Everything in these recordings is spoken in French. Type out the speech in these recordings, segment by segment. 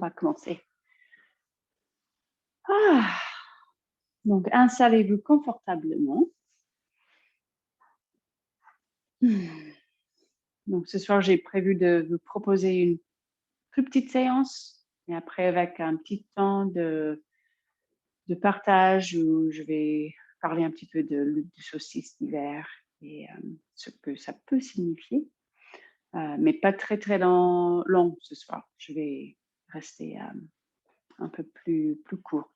va commencer. Ah, donc, installez-vous confortablement. Donc, ce soir, j'ai prévu de vous proposer une plus petite séance, et après, avec un petit temps de partage où je vais parler un petit peu du solstice d'hiver et ce que ça peut signifier, mais pas très, très long ce soir. Je vais rester un peu plus court.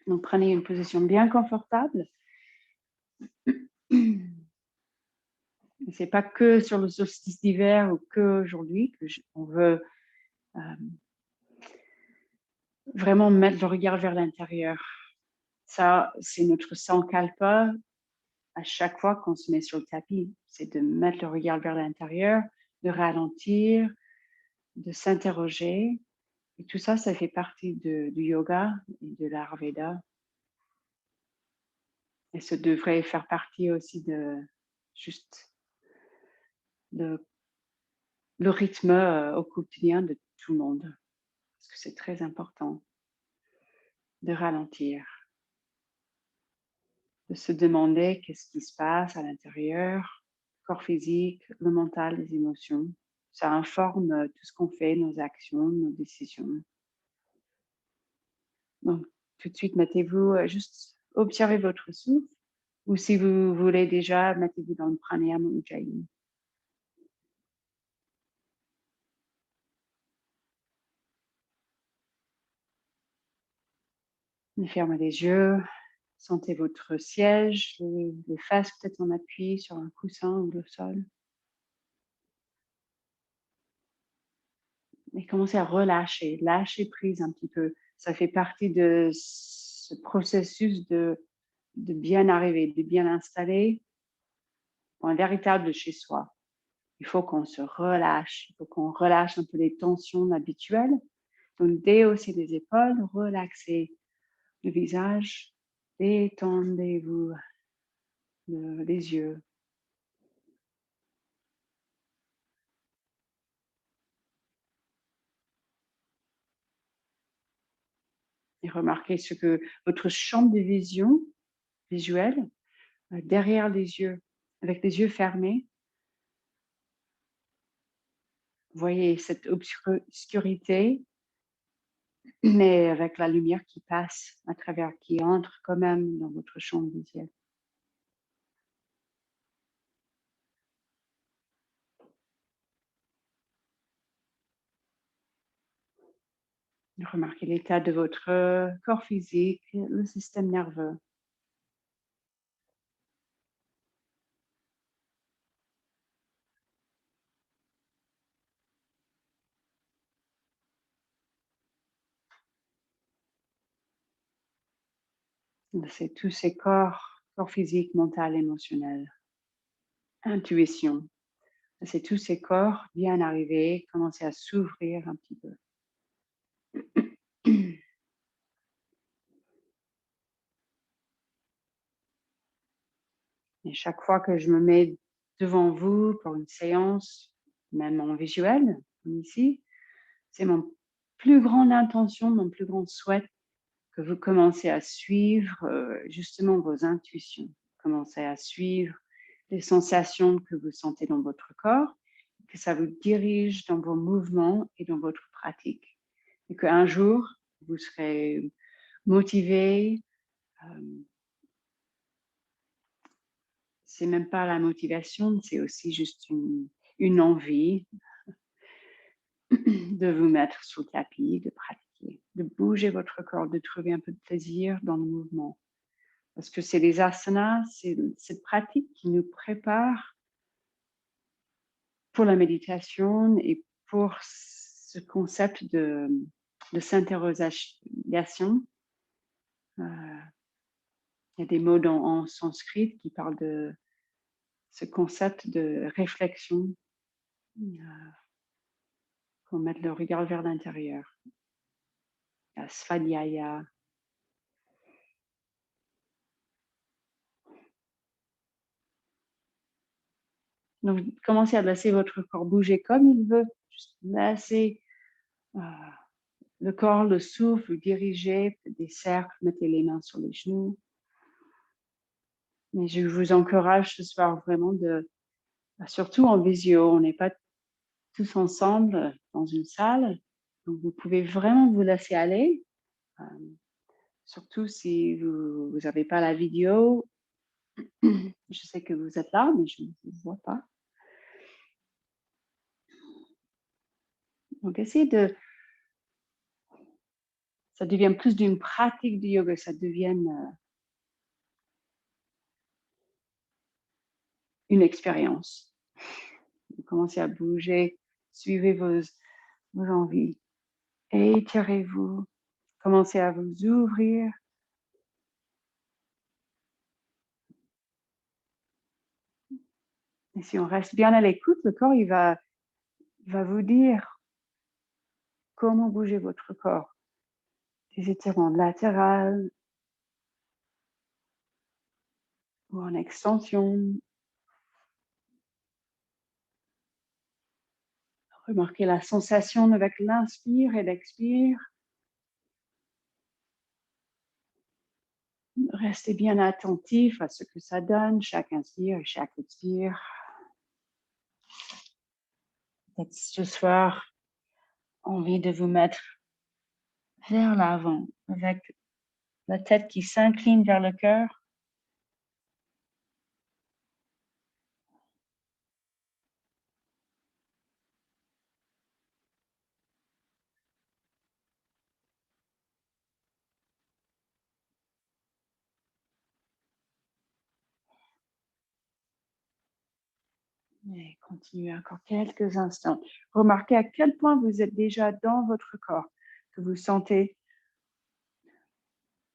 Donc, prenez une position bien confortable. C'est pas que sur le solstice d'hiver ou que aujourd'hui on veut vraiment mettre le regard vers l'intérieur. Ça, c'est notre sankalpa à chaque fois qu'on se met sur le tapis. C'est de mettre le regard vers l'intérieur, de ralentir, de s'interroger. Et tout ça, ça fait partie du yoga et de l'Ayurveda. Et ça devrait faire partie aussi de juste le rythme au quotidien de tout le monde. Parce que c'est très important de ralentir, de se demander qu'est-ce qui se passe à l'intérieur, le corps physique, le mental, les émotions. Ça informe tout ce qu'on fait, nos actions, nos décisions. Donc, tout de suite, mettez-vous, juste observez votre souffle, ou si vous voulez déjà, mettez-vous dans le pranayama ujjayi. Fermez les yeux, sentez votre siège, les fesses peut-être en appui sur un coussin ou le sol. Et commencez à relâcher, lâcher prise un petit peu. Ça fait partie de ce processus de bien arriver, de bien installer pour un véritable chez soi. Il faut qu'on se relâche, il faut qu'on relâche un peu les tensions habituelles. Donc, déhaussez les épaules, relaxez le visage, détendez-vous les yeux. Et remarquez ce que votre champ de vision visuelle, derrière les yeux, avec les yeux fermés, voyez cette obscurité, mais avec la lumière qui passe à travers, qui entre quand même dans votre champ visuel. Remarquez l'état de votre corps physique, le système nerveux. C'est tous ces corps physique, mental, émotionnel, intuition. C'est tous ces corps bien arrivés, commencez à s'ouvrir un petit peu. Et chaque fois que je me mets devant vous pour une séance, même en visuel, comme ici, c'est mon plus grande intention, mon plus grand souhait que vous commencez à suivre justement vos intuitions, commencez à suivre les sensations que vous sentez dans votre corps, que ça vous dirige dans vos mouvements et dans votre pratique. Et qu'un jour, vous serez motivé. C'est même pas la motivation, c'est aussi juste une envie de vous mettre sous le tapis, de pratiquer, de bouger votre corps, de trouver un peu de plaisir dans le mouvement. Parce que c'est les asanas, c'est cette pratique qui nous prépare pour la méditation et pour ce concept de s'interrogation. Il y a des mots en sanskrit qui parlent de ce concept de réflexion, pour mettre le regard vers l'intérieur. La svadhyaya. Donc, commencez à laisser votre corps bouger comme il veut. Juste laissez le corps, le souffle, dirigez des cercles, mettez les mains sur les genoux. Mais je vous encourage ce soir vraiment surtout en visio, on n'est pas tous ensemble dans une salle, donc vous pouvez vraiment vous laisser aller, euh, surtout si vous n'avez pas la vidéo. Je sais que vous êtes là, mais je ne vous vois pas. Donc essayez ça devient plus d'une pratique de yoga, ça devienne une expérience. Vous commencez à bouger, suivez vos envies, étirez-vous, commencez à vous ouvrir. Et si on reste bien à l'écoute, le corps, il va vous dire comment bouger votre corps. Des étirements latérales ou en extension. Remarquez la sensation avec l'inspire et l'expire. Restez bien attentif à ce que ça donne, chaque inspire et chaque expire. Peut-être ce soir, envie de vous mettre vers l'avant avec la tête qui s'incline vers le cœur. Et continuez encore quelques instants. Remarquez à quel point vous êtes déjà dans votre corps, que vous sentez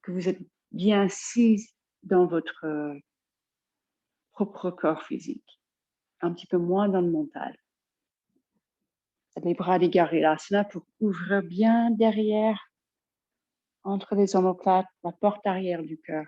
que vous êtes bien assis dans votre propre corps physique, un petit peu moins dans le mental. Les bras dégarés, l'asana pour ouvrir bien derrière, entre les omoplates, la porte arrière du cœur.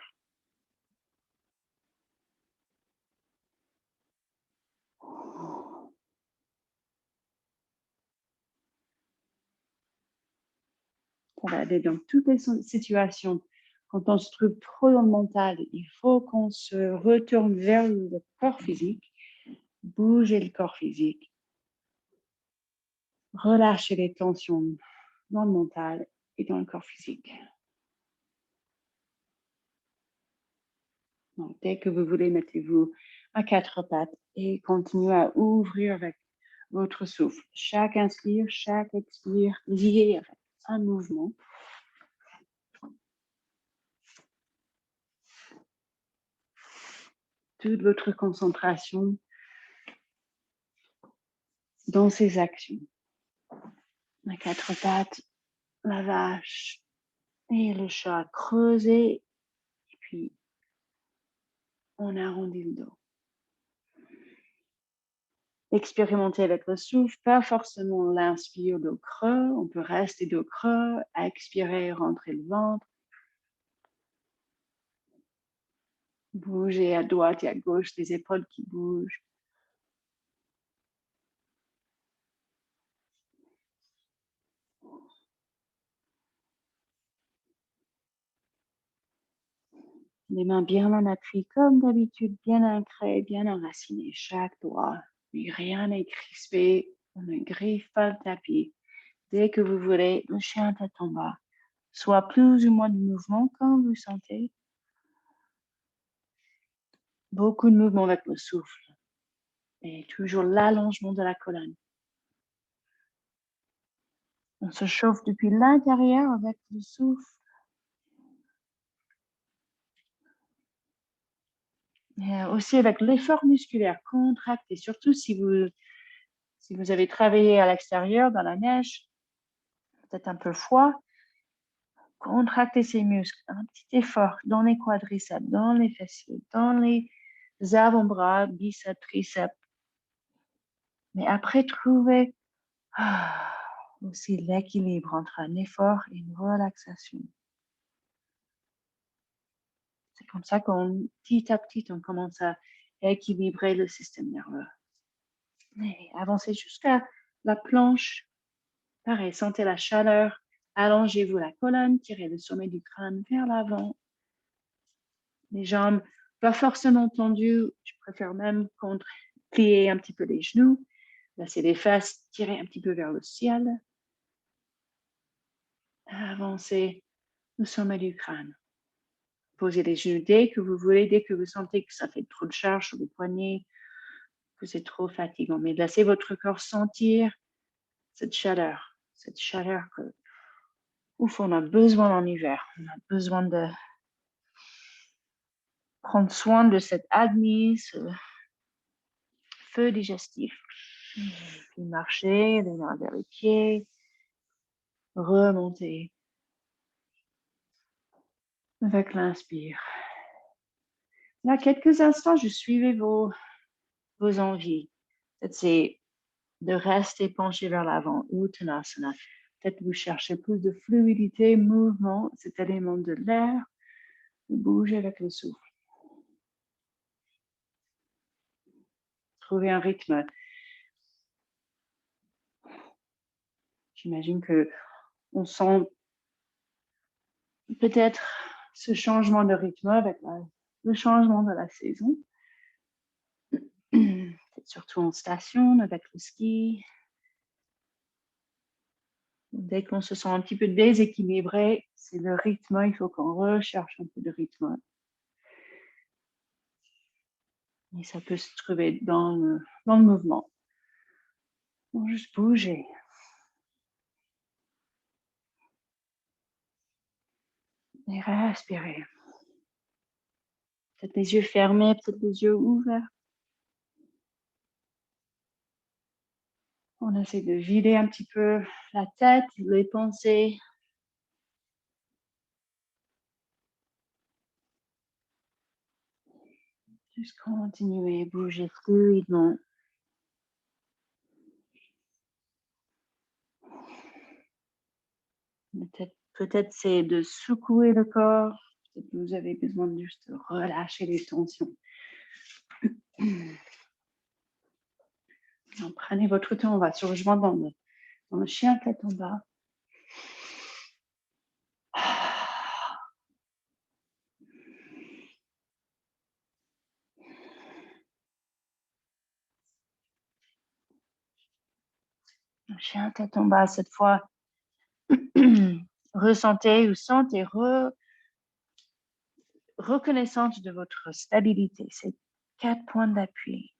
On va aller dans toutes les situations. Quand on se trouve trop dans le mental, il faut qu'on se retourne vers le corps physique, bouger le corps physique, relâcher les tensions dans le mental et dans le corps physique. Donc, dès que vous voulez, mettez-vous à quatre pattes et continuez à ouvrir avec votre souffle. Chaque inspire, chaque expire, lié avec un mouvement. Toute votre concentration dans ces actions. À quatre pattes, la vache et le chat creusé, et puis on arrondit le dos. Expérimentez avec le souffle, pas forcément l'inspire dos creux, on peut rester dos creux, expirer, rentrer le ventre. Bouger à droite et à gauche, les épaules qui bougent. Les mains bien en appui, comme d'habitude, bien ancrées, bien enracinées, chaque doigt. Mais rien n'est crispé, on ne griffe pas le tapis. Dès que vous voulez, le chien tête en bas. Soit plus ou moins de mouvement quand vous sentez. Beaucoup de mouvement avec le souffle. Et toujours l'allongement de la colonne. On se chauffe depuis l'intérieur avec le souffle. Et aussi avec l'effort musculaire, contracté, surtout si vous avez travaillé à l'extérieur, dans la neige, peut-être un peu froid, contractez ces muscles, un petit effort dans les quadriceps, dans les fessiers, dans les avant-bras, biceps, triceps. Mais après, trouvez aussi l'équilibre entre un effort et une relaxation. C'est comme ça qu'on, petit à petit, on commence à équilibrer le système nerveux. Et avancez jusqu'à la planche. Pareil, sentez la chaleur Allongez-vous la colonne, tirez le sommet du crâne vers l'avant. Les jambes pas forcément tendues, je préfère même plier un petit peu les genoux. Laissez les fesses tirer un petit peu vers le ciel. Avancez le sommet du crâne. Posez les genoux dès que vous voulez, dès que vous sentez que ça fait trop de charge sur les poignets, que c'est trop fatigant. Mais laissez votre corps sentir cette chaleur que, ouf, on a besoin en hiver. On a besoin de prendre soin de cette Agni, ce feu digestif. Puis marchez, les mains vers les pieds, remontez avec l'inspire. Là, quelques instants, je suivais vos envies. Peut-être c'est de rester penché vers l'avant, Uttanasana. Peut-être vous cherchez plus de fluidité, mouvement, cet élément de l'air, de bouger avec le souffle. Trouver un rythme. J'imagine que on sent peut-être ce changement de rythme avec le changement de la saison. Peut-être surtout en station avec le ski. Dès qu'on se sent un petit peu déséquilibré, c'est le rythme, il faut qu'on recherche un peu de rythme. Et ça peut se trouver dans le mouvement. Donc, juste bouger. Et respirer. Peut-être les yeux fermés, peut-être les yeux ouverts. On essaie de vider un petit peu la tête, les pensées. Juste continuer à bouger fluidement. Peut-être c'est de secouer le corps. Peut-être que vous avez besoin de juste relâcher les tensions. Donc, prenez votre temps, on va se rejoindre dans le chien tête en bas. Le chien tête en bas, cette fois, ressentez ou sentez reconnaissance de votre stabilité. C'est 4 points d'appui.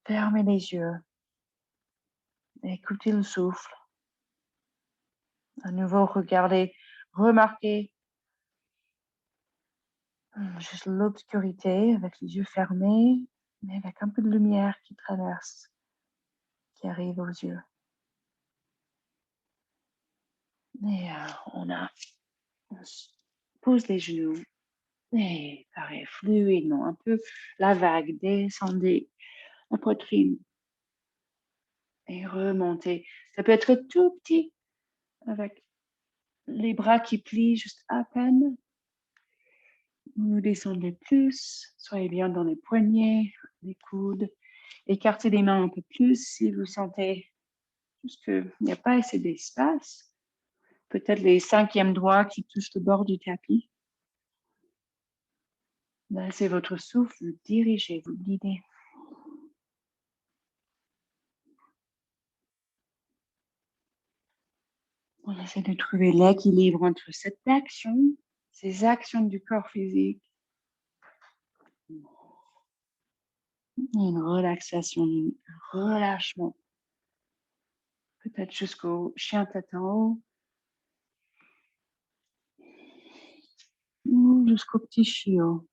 Fermez les yeux. Écoutez le souffle. À nouveau, regardez, remarquez juste l'obscurité avec les yeux fermés, mais avec un peu de lumière qui traverse, qui arrive aux yeux. Et on pose les genoux. Et pareil, fluidement, un peu la vague, descendez la poitrine et remontez. Ça peut être tout petit, avec les bras qui plient juste à peine. Vous descendez plus, soyez bien dans les poignets, les coudes. Écartez les mains un peu plus si vous sentez juste qu'il n'y a pas assez d'espace. Peut-être les 5e doigts qui touchent le bord du tapis. Laissez votre souffle vous diriger, vous guider. On essaie de trouver l'équilibre entre cette action, ces actions du corps physique, et une relaxation, un relâchement. Peut-être jusqu'au chien tête en haut, ou jusqu'au petit chiot.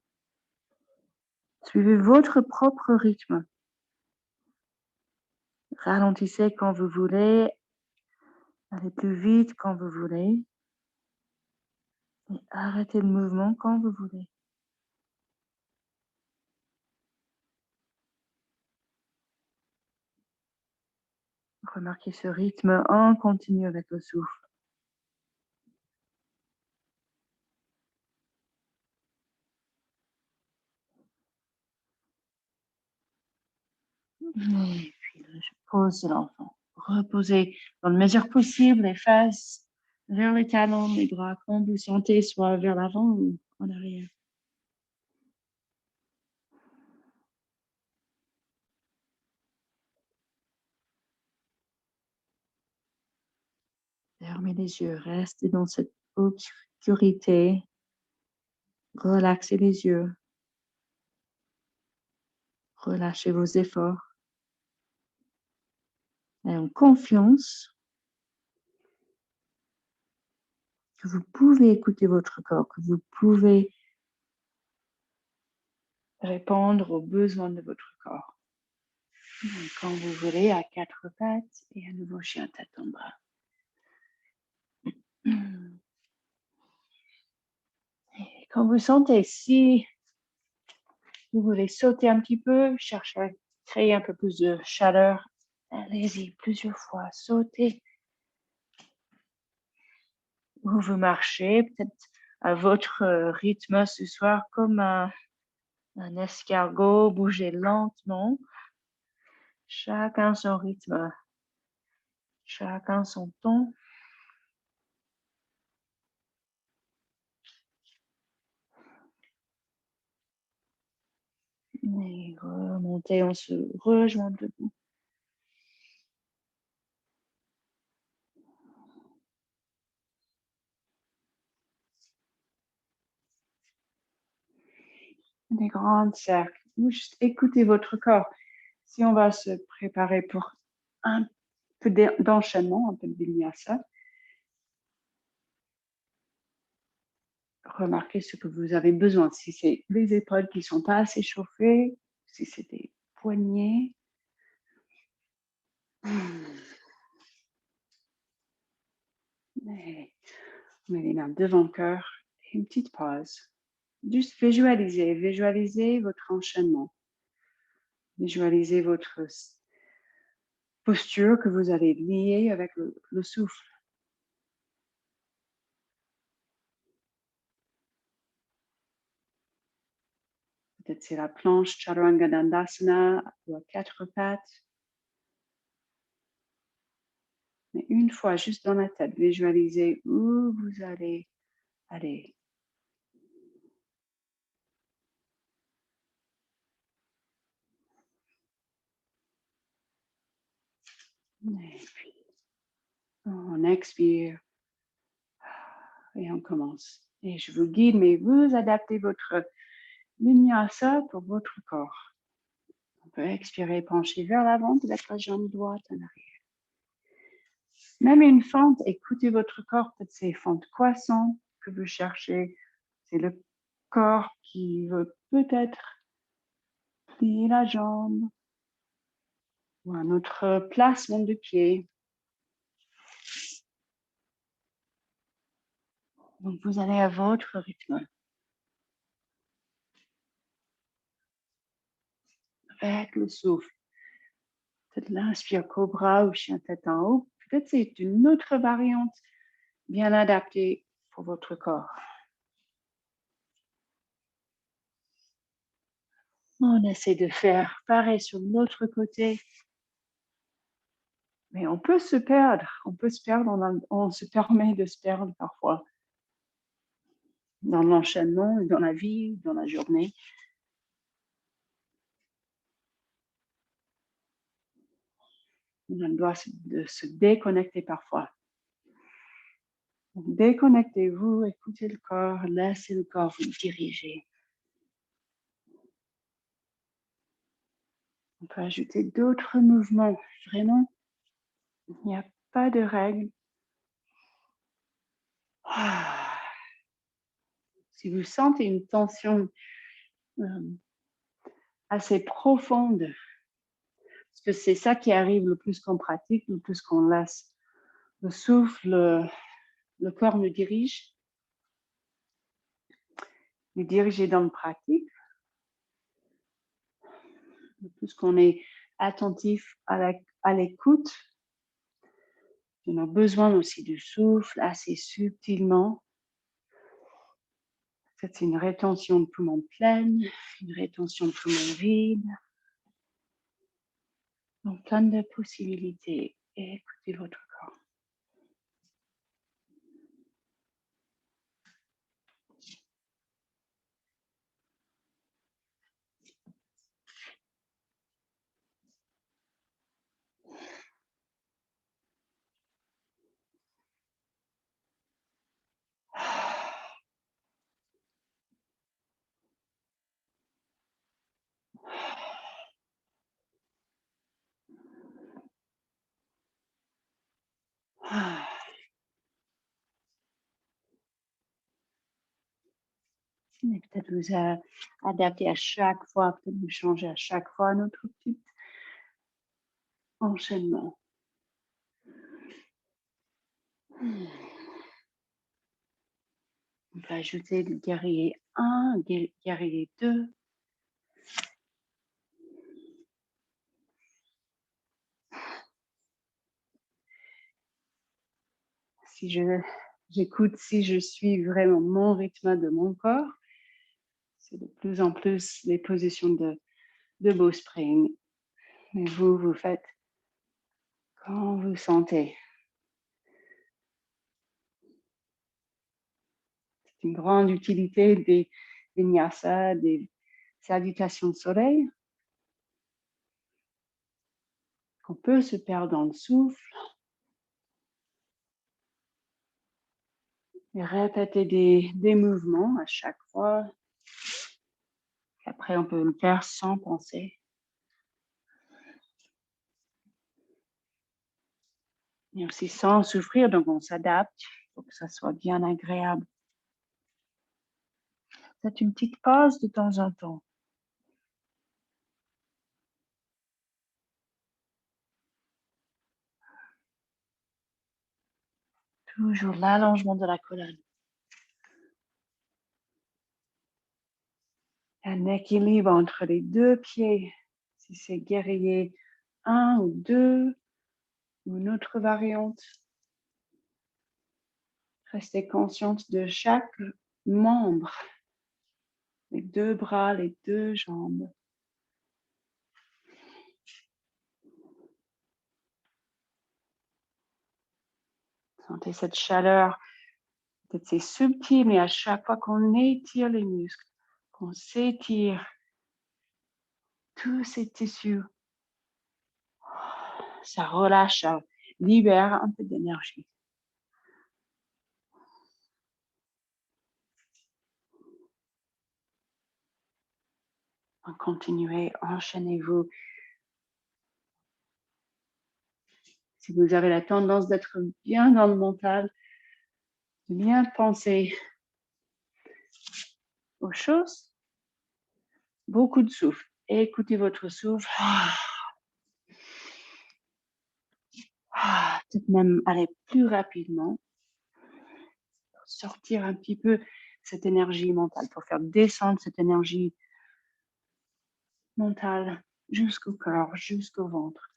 Suivez votre propre rythme. Ralentissez quand vous voulez, allez plus vite quand vous voulez, et arrêtez le mouvement quand vous voulez. Remarquez ce rythme en continu avec le souffle. Et puis je pose l'enfant. reposez dans la mesure possible les fesses vers les talons, les bras, comme vous sentez, soit vers l'avant ou en arrière. Fermez les yeux, restez dans cette obscurité. Relaxez les yeux. Relâchez vos efforts. Et en confiance que vous pouvez écouter votre corps, que vous pouvez répondre aux besoins de votre corps. Donc, quand vous voulez, à quatre pattes et à nouveau chien tête en bas. Et quand vous sentez, si vous voulez sauter un petit peu, chercher à créer un peu plus de chaleur, allez-y plusieurs fois, sautez. Ou vous marchez peut-être à votre rythme ce soir comme un escargot, bougez lentement. Chacun son rythme, chacun son ton. Et remontez, on se rejoint debout. Des grands cercles. Ou juste écoutez votre corps. Si on va se préparer pour un peu d'enchaînement, un peu de vinyasa, remarquez ce que vous avez besoin. Si c'est les épaules qui ne sont pas assez chauffées, si c'est des poignets. Et met les mains devant le cœur et une petite pause. Juste visualisez votre enchaînement. Visualisez votre posture que vous allez lier avec le souffle. Peut-être c'est la planche Chaturanga Dandasana ou à quatre pattes. Mais une fois, juste dans la tête, visualisez où vous allez aller. Et puis, on expire et on commence. Et je vous guide, mais vous adaptez votre vinyasa pour votre corps. On peut expirer, pencher vers l'avant, peut-être la jambe droite en arrière. Même une fente, écoutez votre corps, peut-être c'est fente croissante que vous cherchez. C'est le corps qui veut peut-être plier la jambe ou un autre placement de pied. Donc vous allez à votre rythme. Avec le souffle. Peut-être l'inspire cobra ou chien tête en haut. Peut-être c'est une autre variante bien adaptée pour votre corps. On essaie de faire pareil sur l'autre côté. Mais on peut se perdre. On se permet de se perdre parfois dans l'enchaînement, dans la vie, dans la journée. On doit se déconnecter parfois. Donc, déconnectez-vous, écoutez le corps, laissez le corps vous diriger. On peut ajouter d'autres mouvements. Vraiment, il n'y a pas de règle. Si vous sentez une tension assez profonde, parce que c'est ça qui arrive le plus qu'on pratique, le plus qu'on laisse le souffle, le corps nous dirige, nous diriger dans le pratique, le plus qu'on est attentif à l'écoute de nos besoins aussi du souffle assez subtilement. C'est une rétention de poumon pleine, une rétention de poumon vide. Donc plein de possibilités. et écoutez votre corps. Mais peut-être vous adapter à chaque fois, peut-être vous changer à chaque fois notre petit enchaînement. On peut ajouter le guerrier 1, guerrier 2. Si j'écoute, si je suis vraiment mon rythme de mon corps, c'est de plus en plus les positions de Bowspring. Mais vous faites quand vous sentez. C'est une grande utilité des vinyasas, des salutations de soleil, qu'on peut se perdre dans le souffle et répéter des mouvements à chaque fois. Et après, on peut le faire sans penser. Et aussi sans souffrir, donc on s'adapte pour que ça soit bien agréable. Faites une petite pause de temps en temps. Toujours l'allongement de la colonne. Un équilibre entre les deux pieds. Si c'est guerrier 1 ou 2 ou une autre variante. Restez consciente de chaque membre. Les deux bras, les deux jambes. Sentez cette chaleur. Peut-être c'est subtil, mais à chaque fois qu'on étire les muscles, qu'on s'étire tous ces tissus, ça relâche, ça libère un peu d'énergie. Continuez, enchaînez-vous. Si vous avez la tendance d'être bien dans le mental, de bien penser aux choses, beaucoup de souffle. Écoutez votre souffle. Peut-être même aller plus rapidement. Pour sortir un petit peu cette énergie mentale, pour faire descendre cette énergie mentale jusqu'au cœur, jusqu'au ventre.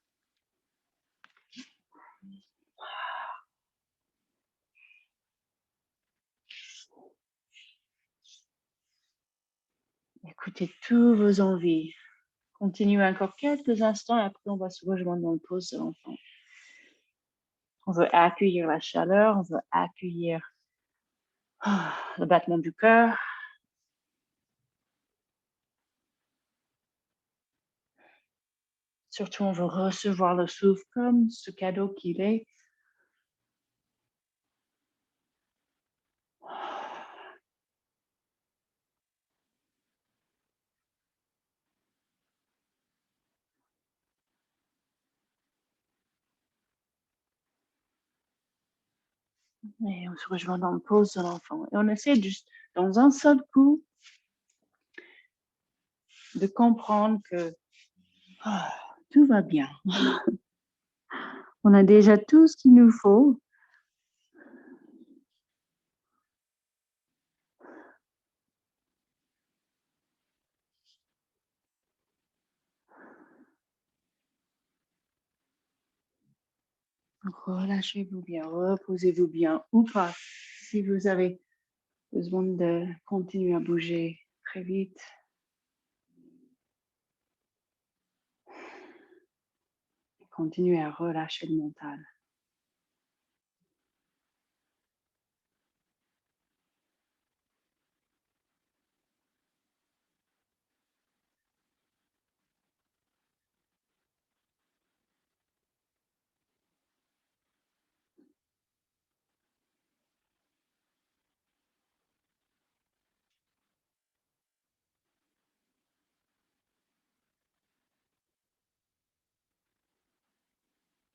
Écoutez tous vos envies. Continuez encore quelques instants et après on va se rejoindre dans le pause de l'enfant. On veut accueillir la chaleur, on veut accueillir le battement du cœur. Surtout, on veut recevoir le souffle comme ce cadeau qu'il est. Et on se rejoint dans le pause de l'enfant. Et on essaie juste, dans un seul coup, de comprendre que tout va bien. On a déjà tout ce qu'il nous faut. Relâchez-vous bien, reposez-vous bien ou pas. Si vous avez besoin de continuer à bouger très vite. Continuez à relâcher le mental.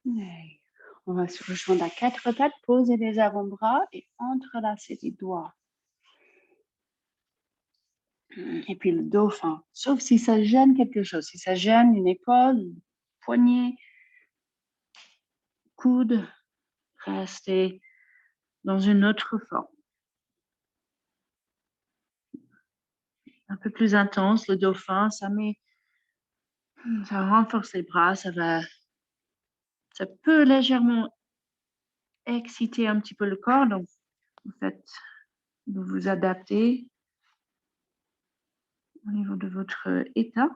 Et on va se rejoindre à 4 pattes, poser les avant-bras et entrelacer les doigts. Et puis le dauphin, sauf si ça gêne quelque chose, si ça gêne une épaule, une poignet, coude, restez dans une autre forme. Un peu plus intense, le dauphin, ça renforce les bras, ça peut légèrement exciter un petit peu le corps, donc en fait, vous vous adaptez au niveau de votre état.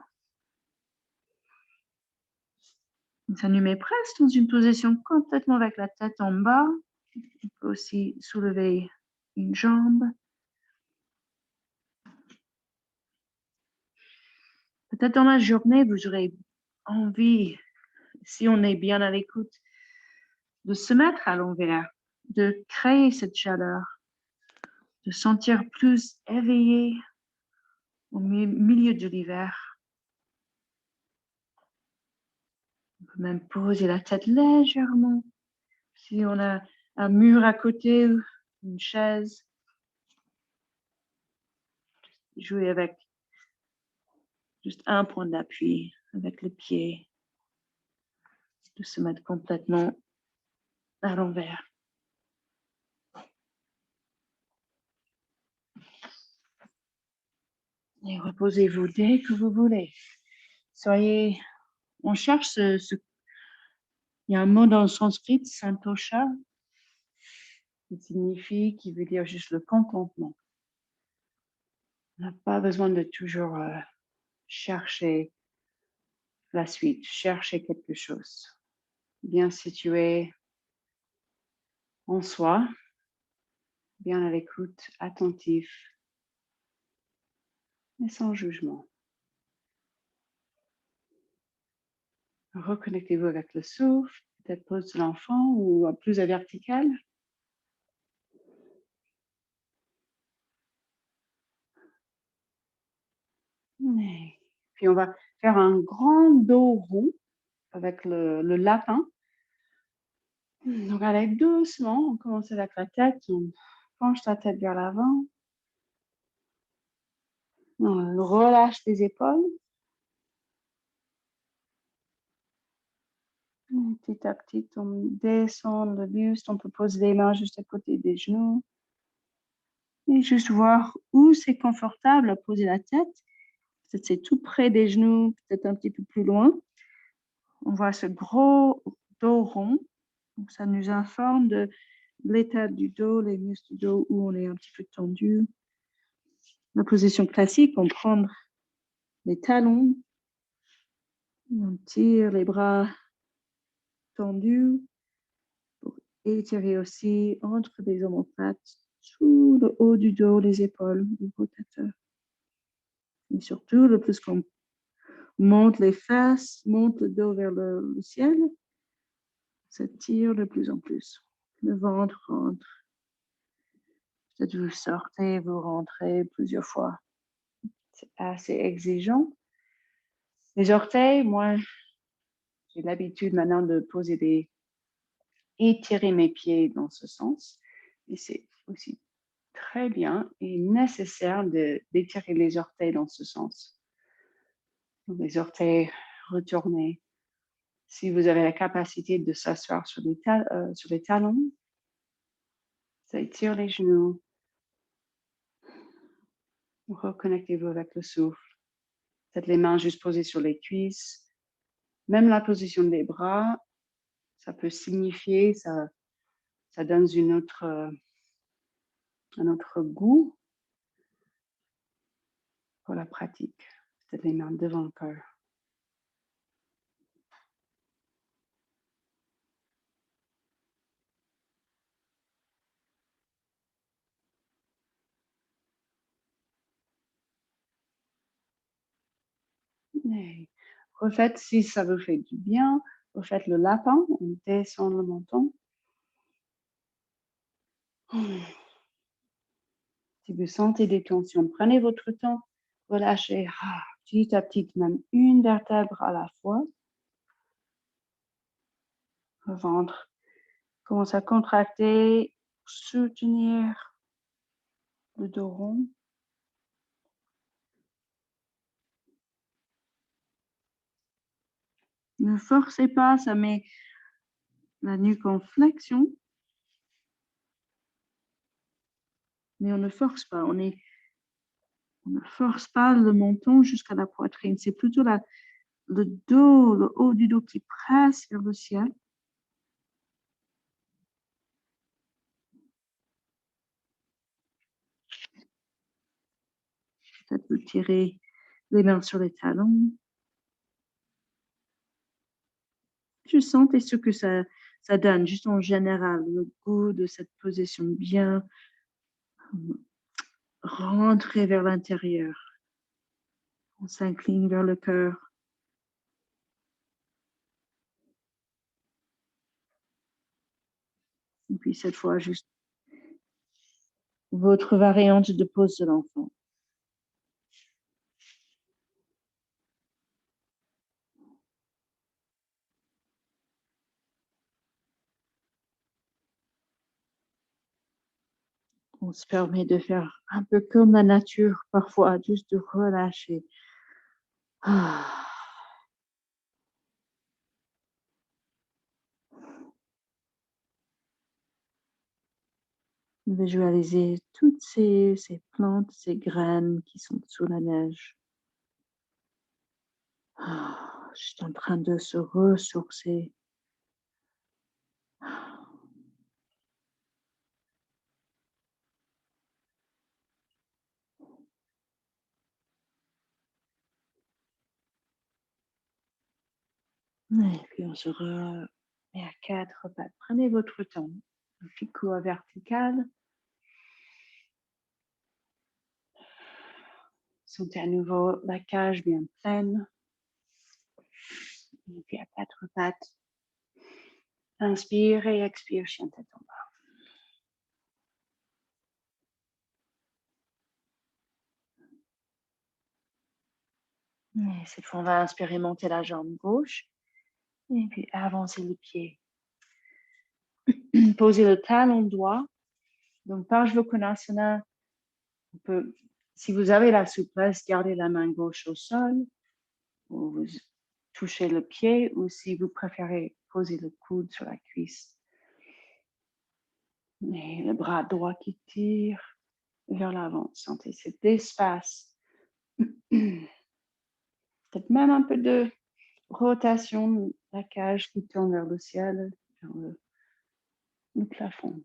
Ça nous met presque dans une position complètement avec la tête en bas. On peut aussi soulever une jambe. Peut-être dans la journée, vous aurez envie, si on est bien à l'écoute, de se mettre à l'envers, de créer cette chaleur, de sentir plus éveillé au milieu de l'hiver. On peut même poser la tête légèrement. Si on a un mur à côté, une chaise, jouer avec juste un point d'appui avec le pied, de se mettre complètement à l'envers. Et reposez-vous dès que vous voulez. On cherche il y a un mot dans le sanskrit, santosha, qui veut dire juste le contentement. On n'a pas besoin de toujours chercher la suite, chercher quelque chose. Bien situé en soi, bien à l'écoute, attentif, mais sans jugement. Reconnectez-vous avec le souffle, peut-être pose de l'enfant ou plus à vertical. Puis on va faire un grand dos rond avec le lapin. Donc allez doucement, on commence avec la tête, on penche la tête vers l'avant. On relâche les épaules. Petit à petit, on descend le buste, on peut poser les mains juste à côté des genoux. Et juste voir où c'est confortable à poser la tête. Peut-être c'est tout près des genoux, peut-être un petit peu plus loin. On voit ce gros dos rond. Donc ça nous informe de l'état du dos, les muscles du dos où on est un petit peu tendu. La position classique, on prend les talons, on tire les bras tendus pour étirer aussi entre les omoplates, sous le haut du dos, les épaules, le rotateur. Et surtout, le plus qu'on monte les fesses, monte le dos vers le ciel, ça tire de plus en plus. Le ventre rentre. Peut-être vous sortez, vous rentrez plusieurs fois. C'est assez exigeant. Les orteils, moi, j'ai l'habitude maintenant de étirer mes pieds dans ce sens. Et c'est aussi très bien et nécessaire d'étirer les orteils dans ce sens. Donc, les orteils retournés. Si vous avez la capacité de s'asseoir sur les talons, ça étire les genoux. Reconnectez-vous avec le souffle. Peut-être les mains juste posées sur les cuisses. Même la position des bras, ça peut signifier, ça donne un autre goût pour la pratique. Peut-être les mains devant le cœur. Et refaites, si ça vous fait du bien, refaites le lapin, on descend le menton. Si vous sentez des tensions, prenez votre temps, relâchez petit à petit, même une vertèbre à la fois. Le ventre commence à contracter, soutenir le dos rond. Ne forcez pas, ça met la nuque en flexion. Mais on ne force pas, on ne force pas le menton jusqu'à la poitrine. C'est plutôt le dos, le haut du dos qui presse vers le ciel. Peut-être vous tirez les mains sur les talons. Juste sentez ce que ça donne, juste en général, le goût de cette position bien rentrée vers l'intérieur. On s'incline vers le cœur. Et puis cette fois, juste votre variante de pose de l'enfant. On se permet de faire un peu comme la nature, parfois, juste de relâcher. Visualisez toutes ces plantes, ces graines qui sont sous la neige. Juste en train de se ressourcer. Et puis on se remet à quatre pattes. Prenez votre temps. Un picot vertical. Sentez à nouveau la cage bien pleine. Et puis à quatre pattes. Inspire et expire, chien tête en bas. Et cette fois, on va inspirer, monter la jambe gauche. Et puis avancer le pied. Posez le talon droit. Donc, par Konasana, on peut, si vous avez la souplesse, garder la main gauche au sol, ou vous touchez le pied, ou si vous préférez poser le coude sur la cuisse. Et le bras droit qui tire vers l'avant. Sentez cet espace. Peut-être même un peu de rotation de la cage qui tourne vers le ciel, vers le plafond.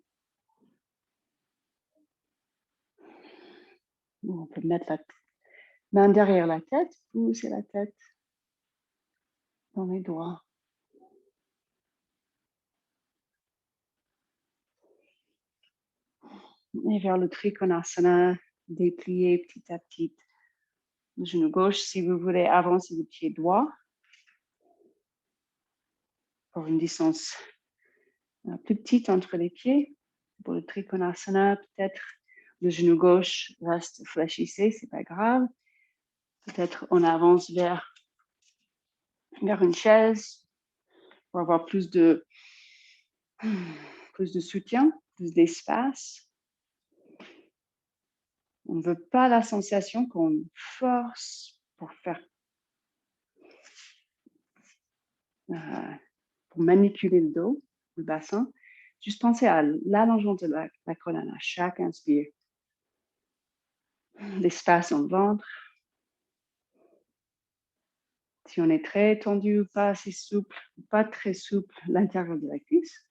On peut mettre la main derrière la tête, pousser la tête dans les doigts. Et vers le Trikonasana, déplier petit à petit le genou gauche. Si vous voulez avancer le pied droit pour une distance plus petite entre les pieds, pour le Trikonasana, peut-être le genou gauche reste fléchissé, c'est pas grave. Peut-être on avance vers une chaise pour avoir plus de soutien, plus d'espace. On ne veut pas la sensation qu'on force pour manipuler le dos, le bassin. Juste pensez à l'allongement de la colonne à chaque inspire. L'espace dans le ventre. Si on est très tendu ou pas assez souple, pas très souple, l'intérieur de la cuisse,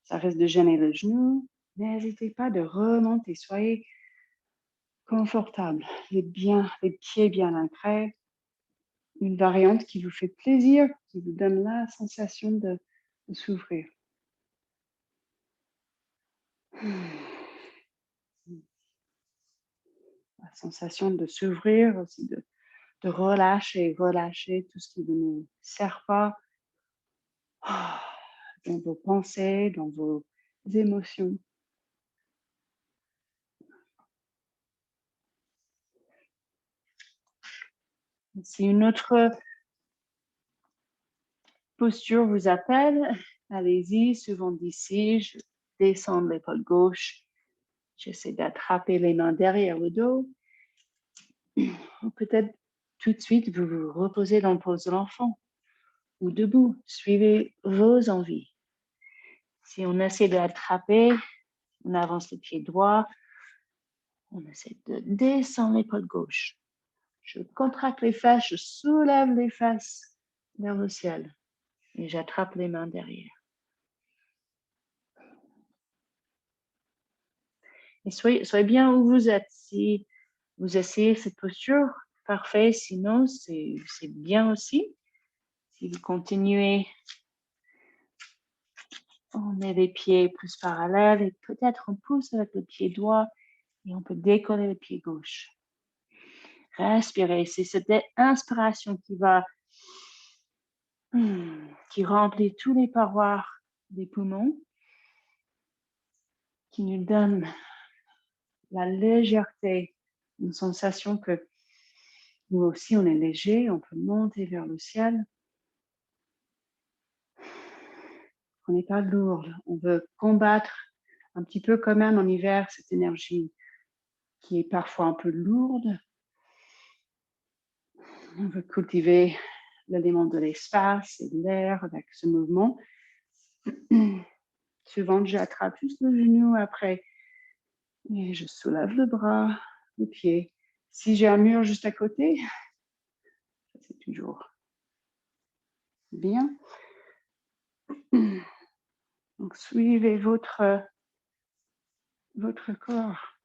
ça risque de gêner le genou. N'hésitez pas de remonter, soyez confortable, les pieds bien ancrés. Une variante qui vous fait plaisir, qui vous donne la sensation de s'ouvrir. La sensation de s'ouvrir, aussi de de relâcher tout ce qui ne nous sert pas dans vos pensées, dans vos émotions. Si une autre posture vous appelle, allez-y, souvent d'ici, je descends l'épaule gauche, j'essaie d'attraper les mains derrière le dos. Ou peut-être tout de suite, vous vous reposez dans le pose de l'enfant ou debout, suivez vos envies. Si on essaie d'attraper, on avance le pied droit, on essaie de descendre l'épaule gauche. Je contracte les fesses, je soulève les fesses vers le ciel et j'attrape les mains derrière. Et soyez bien où vous êtes. Si vous essayez cette posture, parfait. Sinon, c'est bien aussi. Si vous continuez, on met les pieds plus parallèles et peut-être on pousse avec le pied droit et on peut décoller le pied gauche. Respirez. C'est cette inspiration qui remplit tous les parois des poumons, qui nous donne la légèreté, une sensation que nous aussi on est léger, on peut monter vers le ciel. On n'est pas lourd, on veut combattre un petit peu quand même en hiver cette énergie qui est parfois un peu lourde. On veut cultiver l'élément de l'espace et de l'air avec ce mouvement. Souvent, j'attrape juste le genou après et je soulève le bras, le pied. Si j'ai un mur juste à côté, c'est toujours bien. Donc, suivez votre corps.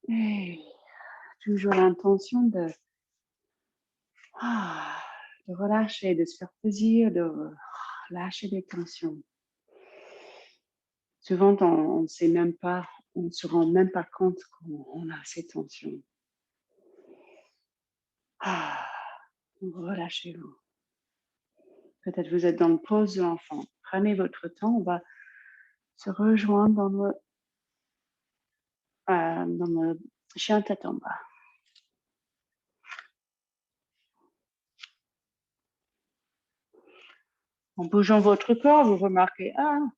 Et toujours l'intention de relâcher, de se faire plaisir, de lâcher des tensions. Souvent, on ne sait même pas, on ne se rend même pas compte qu'on a ces tensions. Relâchez-vous. Peut-être vous êtes dans le pose de l'enfant. Prenez votre temps, on va se rejoindre dans le chien tête en bas. En bougeant votre corps, vous remarquez, un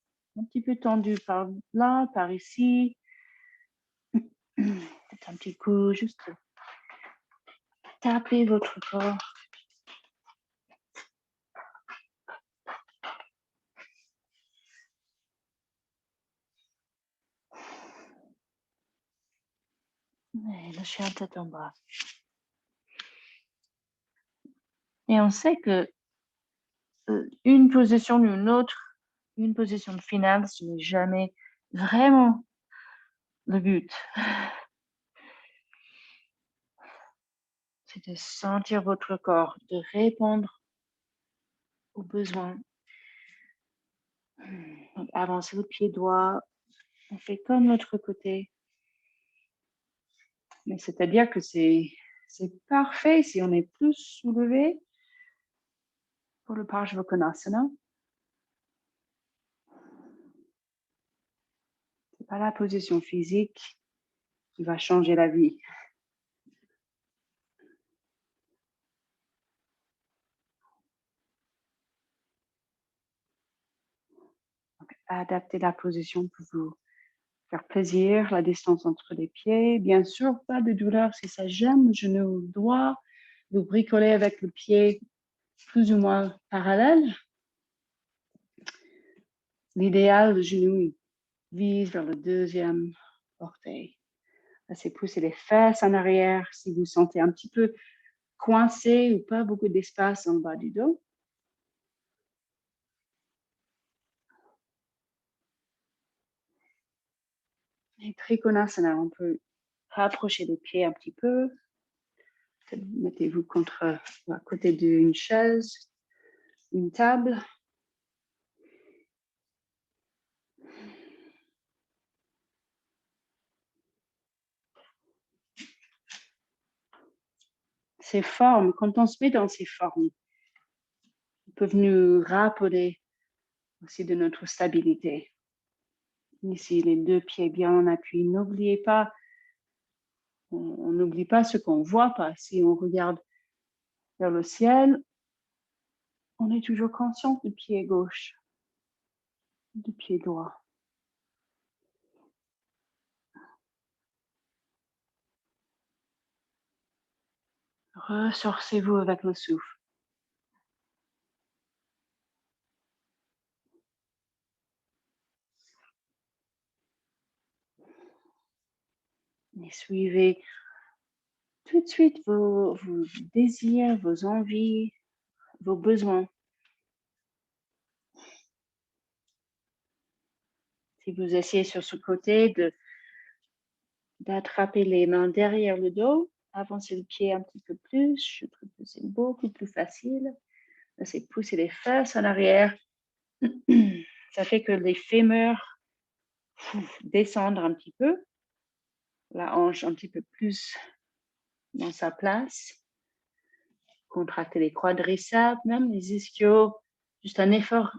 petit peu tendu par là, par ici. Peut-être un petit coup, juste tapez votre corps. Et le chien tête en bas. Et on sait que une position ou une autre, une position finale, ce n'est jamais vraiment le but. C'est de sentir votre corps, de répondre aux besoins. Donc, avancez le pied droit, on fait comme l'autre côté. Mais c'est-à-dire que c'est parfait si on est plus soulevé pour le Parsvakonasana. C'est pas la position physique qui va changer la vie. Donc, adaptez la position pour vous faire plaisir, la distance entre les pieds. Bien sûr, pas de douleur si ça gêne le genou ou le doigt. Vous bricolez avec le pied plus ou moins parallèle. L'idéal, le genou vise vers le deuxième orteil. C'est pousser les fesses en arrière si vous sentez un petit peu coincé ou pas beaucoup d'espace en bas du dos. Et Trikonasana, on peut rapprocher les pieds un petit peu. Mettez-vous à côté d'une chaise, une table. ces formes, quand on se met dans ces formes, ils peuvent nous rappeler aussi de notre stabilité. Ici, les 2 pieds bien en appui. N'oubliez pas, on n'oublie pas ce qu'on ne voit pas. Si on regarde vers le ciel, on est toujours conscient du pied gauche, du pied droit. Ressourcez-vous avec le souffle. Et suivez tout de suite vos désirs, vos envies, vos besoins. Si vous essayez sur ce côté d'attraper les mains derrière le dos, avancez le pied un petit peu plus, je trouve que c'est beaucoup plus facile. C'est pousser les fesses en arrière. Ça fait que les fémurs descendent un petit peu, la hanche un petit peu plus dans sa place. Contractez les quadriceps, même les ischios, juste un effort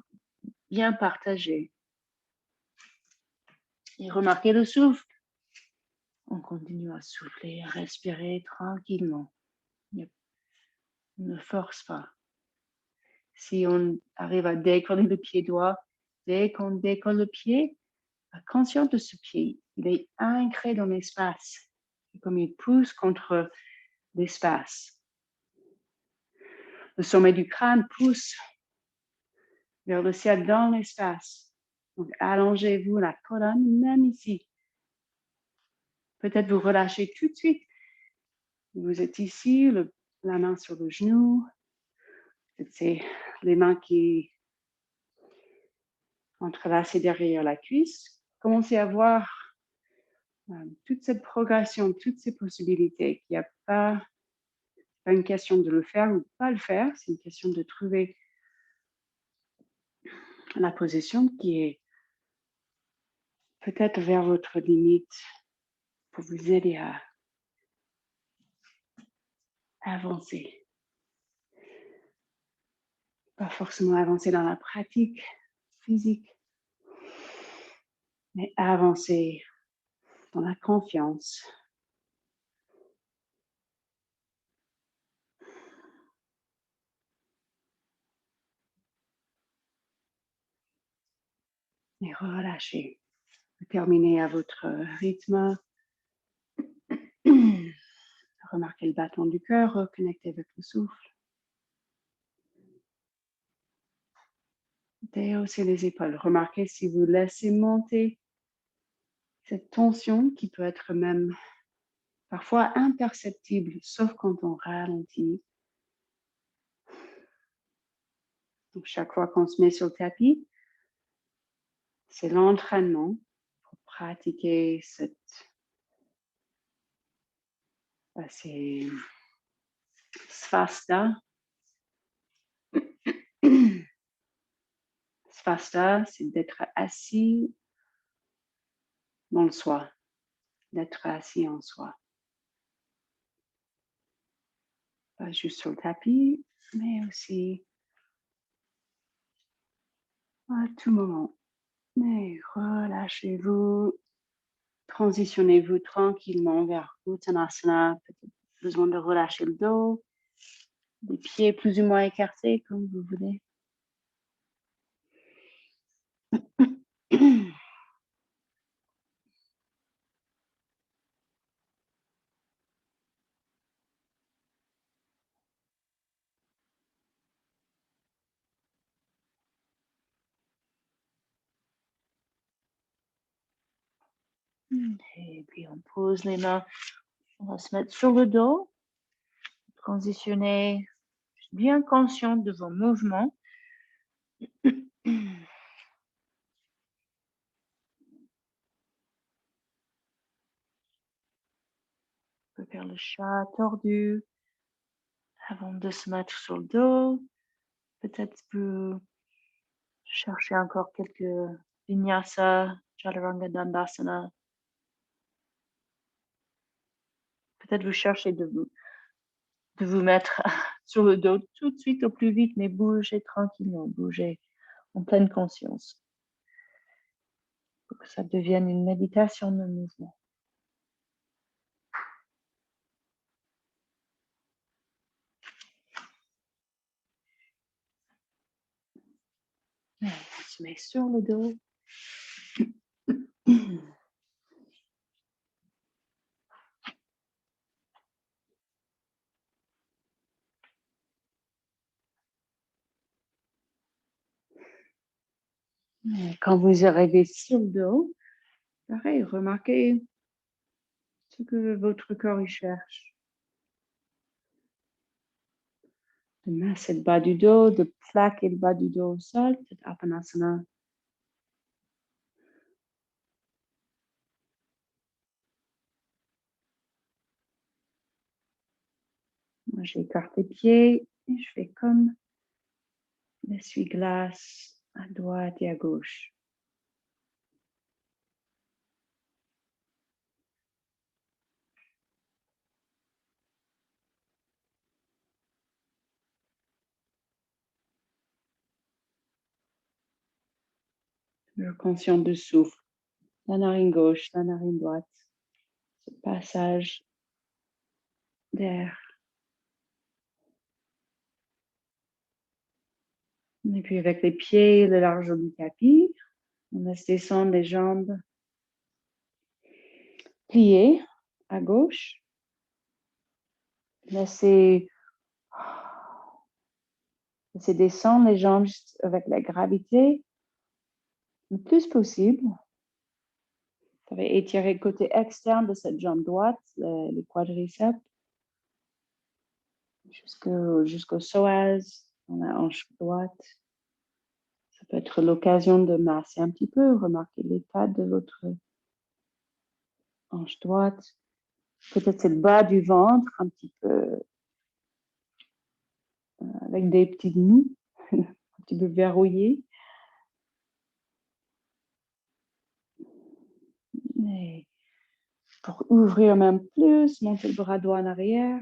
bien partagé. Et remarquez le souffle. On continue à souffler, à respirer tranquillement. On ne force pas. Si on arrive à décoller le pied droit, dès qu'on décolle le pied, conscient de ce pied, il est ancré dans l'espace, comme il pousse contre l'espace. Le sommet du crâne pousse vers le ciel dans l'espace. Donc, allongez-vous la colonne, même ici. Peut-être vous relâchez tout de suite. Vous êtes ici, la main sur le genou. C'est les mains qui entrelacées derrière la cuisse. Commencez à voir toute cette progression, toutes ces possibilités. Il n'y a pas une question de le faire ou pas le faire, c'est une question de trouver la position qui est peut-être vers votre limite pour vous aider à avancer. Pas forcément avancer dans la pratique physique, mais avancer dans la confiance. Et relâchez. Terminez à votre rythme. Remarquez le battement du cœur, reconnectez avec le souffle. Déhaussez les épaules. Remarquez si vous laissez monter cette tension qui peut être même parfois imperceptible, sauf quand on ralentit. Donc, chaque fois qu'on se met sur le tapis, c'est l'entraînement pour pratiquer cette svasta. Svasta, c'est d'être assis dans le soi, d'être assis en soi. Pas juste sur le tapis, mais aussi à tout moment. Mais relâchez-vous, transitionnez-vous tranquillement vers Uttanasana. Peut-être besoin de relâcher le dos, les pieds plus ou moins écartés comme vous voulez. Et puis on pose les mains, on va se mettre sur le dos, transitionner, bien conscient de vos mouvements. On peut faire le chat tordu avant de se mettre sur le dos. Peut-être vous cherchez encore quelques vinyasa, chaturanga dandasana. Peut-être vous cherchez de de vous mettre sur le dos tout de suite au plus vite, mais bougez tranquillement, bougez en pleine conscience pour que ça devienne une méditation de mouvement. On se met sur le dos. Quand vous arrivez sur le dos, pareil, remarquez ce que votre corps y cherche. De masser le bas du dos, de plaquer le bas du dos au sol, cette Apanasana. Moi, j'écarte les pieds et je fais comme l'essuie-glace à droite et à gauche. Le conscient du souffle, la narine gauche, la narine droite, ce passage d'air. Et puis avec les pieds, le largeur du tapis, on laisse descendre les jambes pliées à gauche. Laissez descendre les jambes avec la gravité le plus possible. Vous pouvez étirer le côté externe de cette jambe droite, les quadriceps, jusqu'au psoas, dans la hanche droite. Ça peut être l'occasion de masser un petit peu, remarquer les pattes de votre hanche droite. Peut-être c'est le bas du ventre, un petit peu avec des petits nœuds, un petit peu verrouillés. Et pour ouvrir même plus, montez le bras droit en arrière.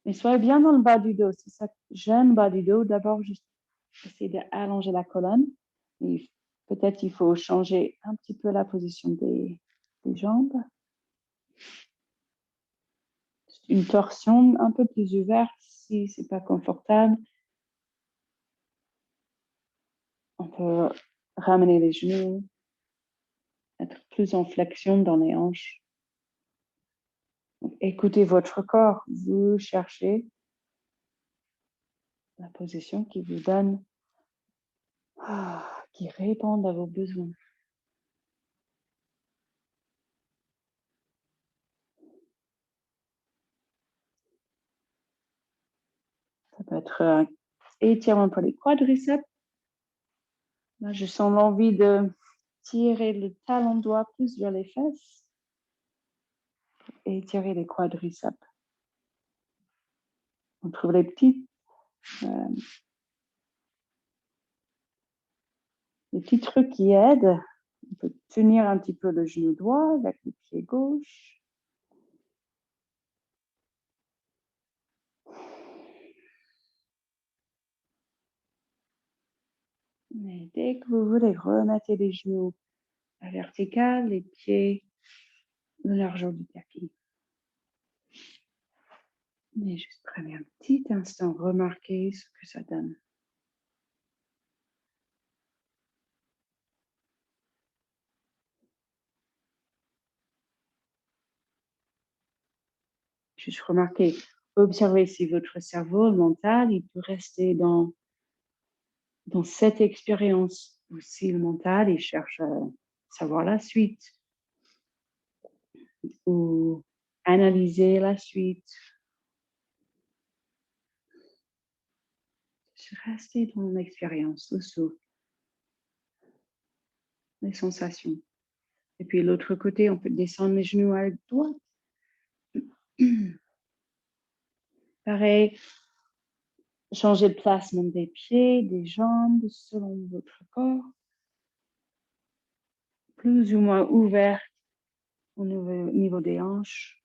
Mais soyez bien dans le bas du dos. C'est ça que j'aime, bas du dos. D'abord, juste essayer d'allonger la colonne. Et peut-être il faut changer un petit peu la position des jambes. Une torsion un peu plus ouverte si ce n'est pas confortable. On peut ramener les genoux, être plus en flexion dans les hanches. Donc, écoutez votre corps. Vous cherchez la position qui vous donne, qui répond à vos besoins. Ça peut être un étirement pour les quadriceps. Là, je sens l'envie de tirer le talon de doigt plus vers les fesses et étirer les quadriceps. On trouve les petits trucs qui aident. On peut tenir un petit peu le genou droit avec le pied gauche. Et dès que vous voulez, remettez les genoux à vertical, les pieds le largeur du tapis. Et juste prenez un petit instant, remarquez ce que ça donne. Juste remarquez, observez si votre cerveau mental, il peut rester dans cette expérience, ou si le mental, il cherche à savoir la suite, ou analyser la suite. Rester dans l'expérience, le souffle, les sensations. Et puis l'autre côté, on peut descendre les genoux à droite. Pareil, changer le placement des pieds, des jambes selon votre corps. Plus ou moins ouvert au niveau des hanches.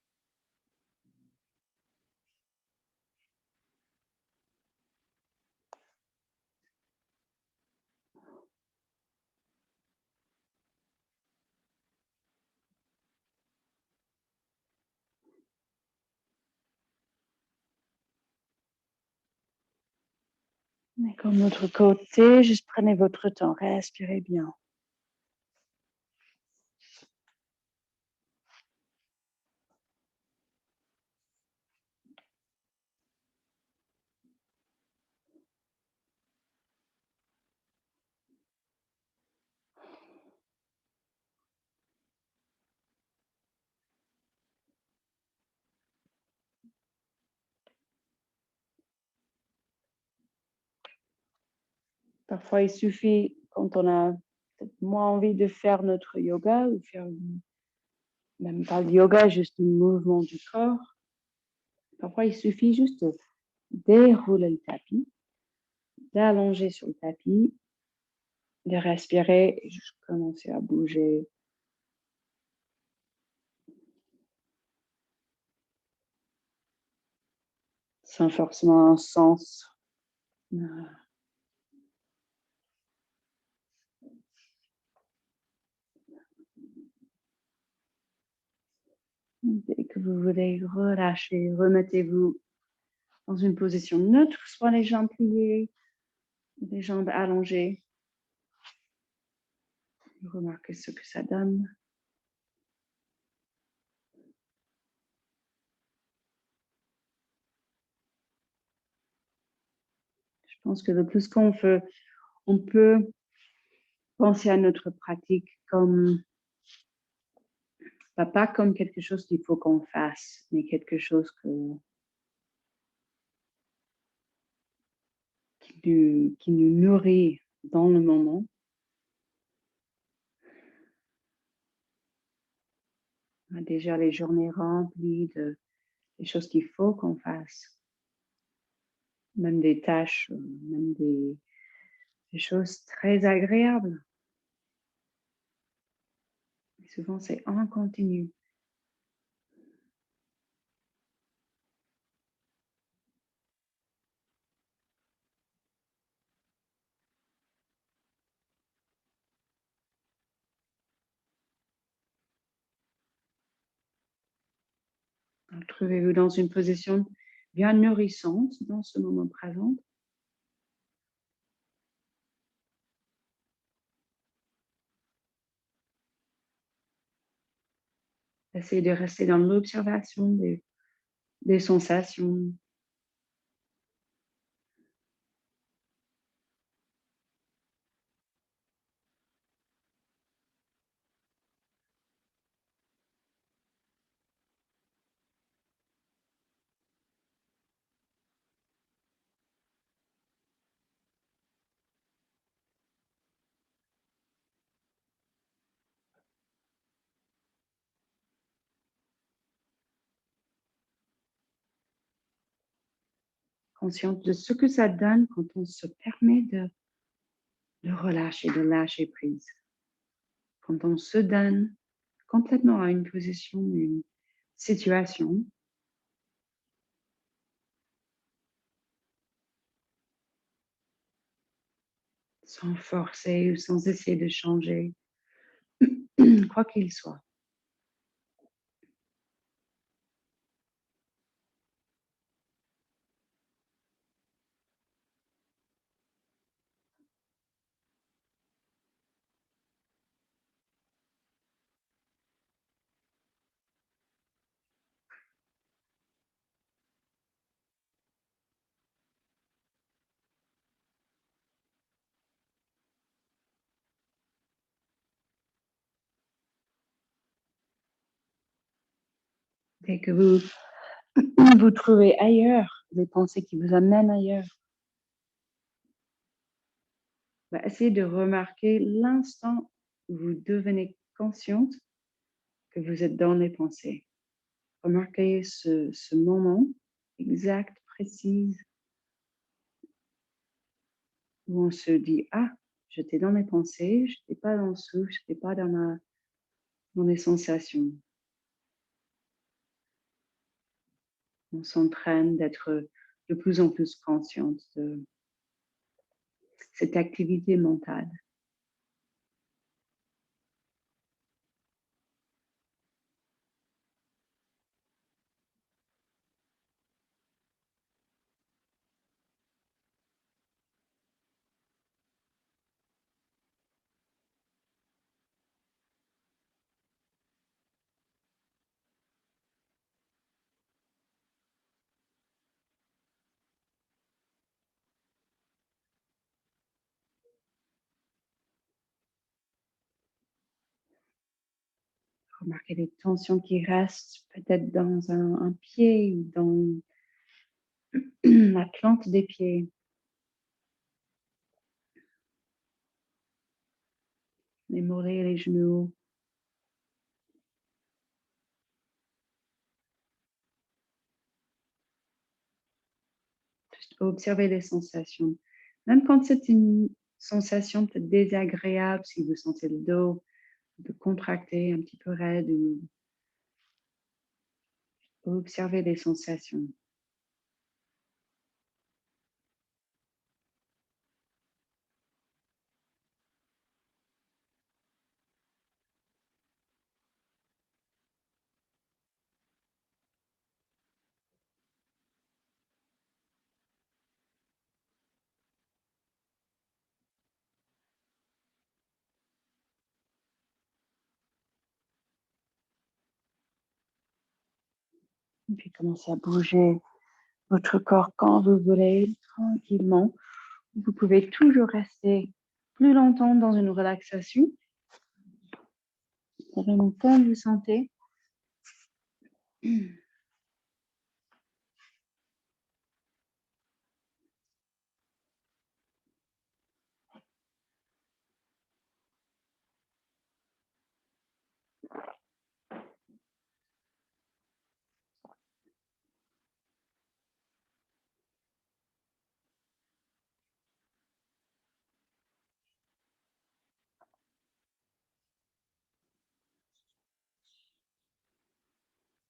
Et comme l'autre côté, juste prenez votre temps, respirez bien. Parfois, il suffit, quand on a peut-être moins envie de faire notre yoga, ou faire même pas le yoga, juste un mouvement du corps. Parfois, il suffit juste de dérouler le tapis, d'allonger sur le tapis, de respirer et juste commencer à bouger. Sans forcément un sens. Dès que vous voulez relâcher, remettez-vous dans une position neutre, soit les jambes pliées, les jambes allongées. Remarquez ce que ça donne. Je pense que le plus qu'on fait, on peut penser à notre pratique comme, pas comme quelque chose qu'il faut qu'on fasse, mais quelque chose qui nous nourrit dans le moment. On a déjà les journées remplies des choses qu'il faut qu'on fasse, même des tâches, même des choses très agréables. Et souvent, c'est en continu. Trouvez-vous dans une position bien nourrissante dans ce moment présent. Essayez de rester dans l'observation des sensations. Consciente de ce que ça donne quand on se permet de relâcher, de lâcher prise. Quand on se donne complètement à une position, une situation, sans forcer ou sans essayer de changer, quoi qu'il soit. Dès que vous vous trouvez ailleurs, des pensées qui vous amènent ailleurs, essayez de remarquer l'instant où vous devenez consciente que vous êtes dans les pensées. Remarquez ce moment exact, précis, où on se dit, ah, j'étais dans mes pensées, je n'étais pas dans le souffle, je n'étais pas dans les sensations. On s'entraîne d'être de plus en plus consciente de cette activité mentale. Remarquez les tensions qui restent peut-être dans un pied ou dans la plante des pieds. Les mollets, les genoux. Juste observez les sensations. Même quand c'est une sensation peut-être désagréable, si vous sentez le dos de contracter un petit peu raide, ou observez les sensations. Et puis commencez à bouger votre corps quand vous voulez, tranquillement. Vous pouvez toujours rester plus longtemps dans une relaxation. Vraiment comme vous sentez.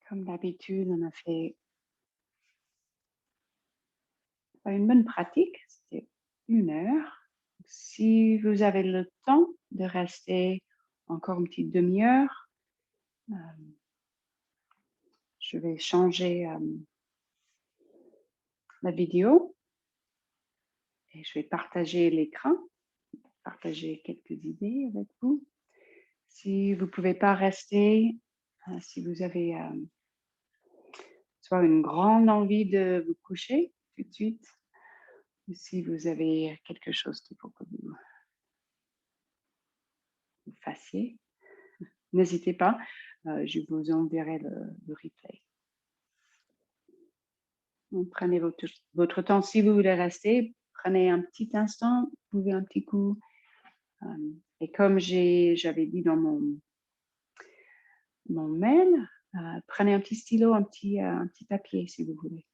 Comme d'habitude, on a fait une bonne pratique. C'était 1 heure. Si vous avez le temps de rester encore une petite demi-heure, je vais changer la vidéo et je vais partager l'écran, partager quelques idées avec vous. Si vous ne pouvez pas rester, si vous avez soit une grande envie de vous coucher tout de suite, ou si vous avez quelque chose qu'il faut que vous fassiez, n'hésitez pas, je vous enverrai le replay. Donc, prenez votre temps. Si vous voulez rester, prenez un petit instant, pouvez un petit coup. Et comme j'avais dit dans mon mail, prenez un petit stylo, un petit papier si vous voulez.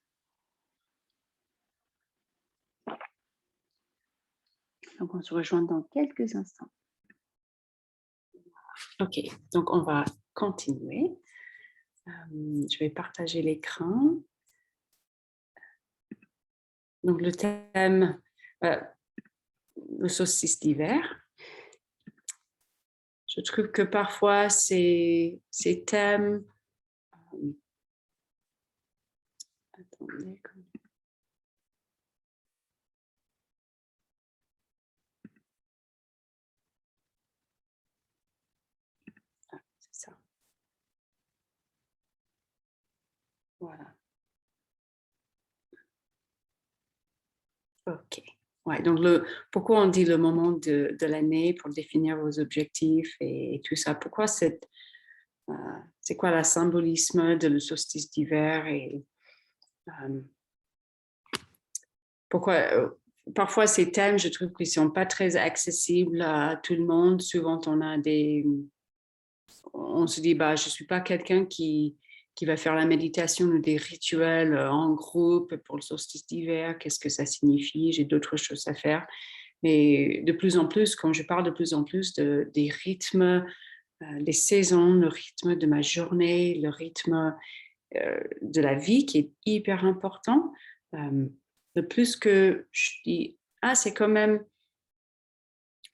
Donc, on se rejoint dans quelques instants. Ok, donc on va continuer. Je vais partager l'écran. Donc, le thème, le solstice d'hiver. Je trouve que parfois, ces thèmes... attendez. Ah, c'est ça. Voilà. Ok. Ouais, donc pourquoi on dit le moment de l'année pour définir vos objectifs et tout ça? Pourquoi c'est quoi le symbolisme de le solstice d'hiver et pourquoi parfois ces thèmes, je trouve qu'ils ne sont pas très accessibles à tout le monde. Souvent, on se dit, je ne suis pas quelqu'un qui va faire la méditation ou des rituels en groupe pour le solstice d'hiver. Qu'est-ce que ça signifie? J'ai d'autres choses à faire. Mais de plus en plus, quand je parle de plus en plus des rythmes, des saisons, le rythme de ma journée, le rythme de la vie qui est hyper important, le plus que je dis, c'est quand même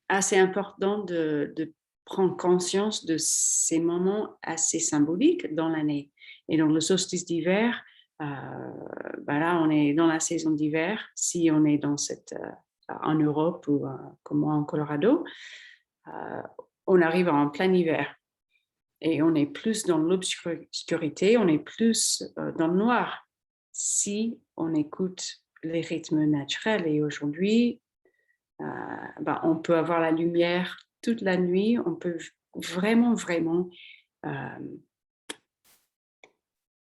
assez important de prendre conscience de ces moments assez symboliques dans l'année. Et donc, le solstice d'hiver, là, on est dans la saison d'hiver. Si on est en Europe ou comme moi en Colorado, on arrive en plein hiver. Et on est plus dans l'obscurité, on est plus dans le noir si on écoute les rythmes naturels. Et aujourd'hui, on peut avoir la lumière toute la nuit, on peut vraiment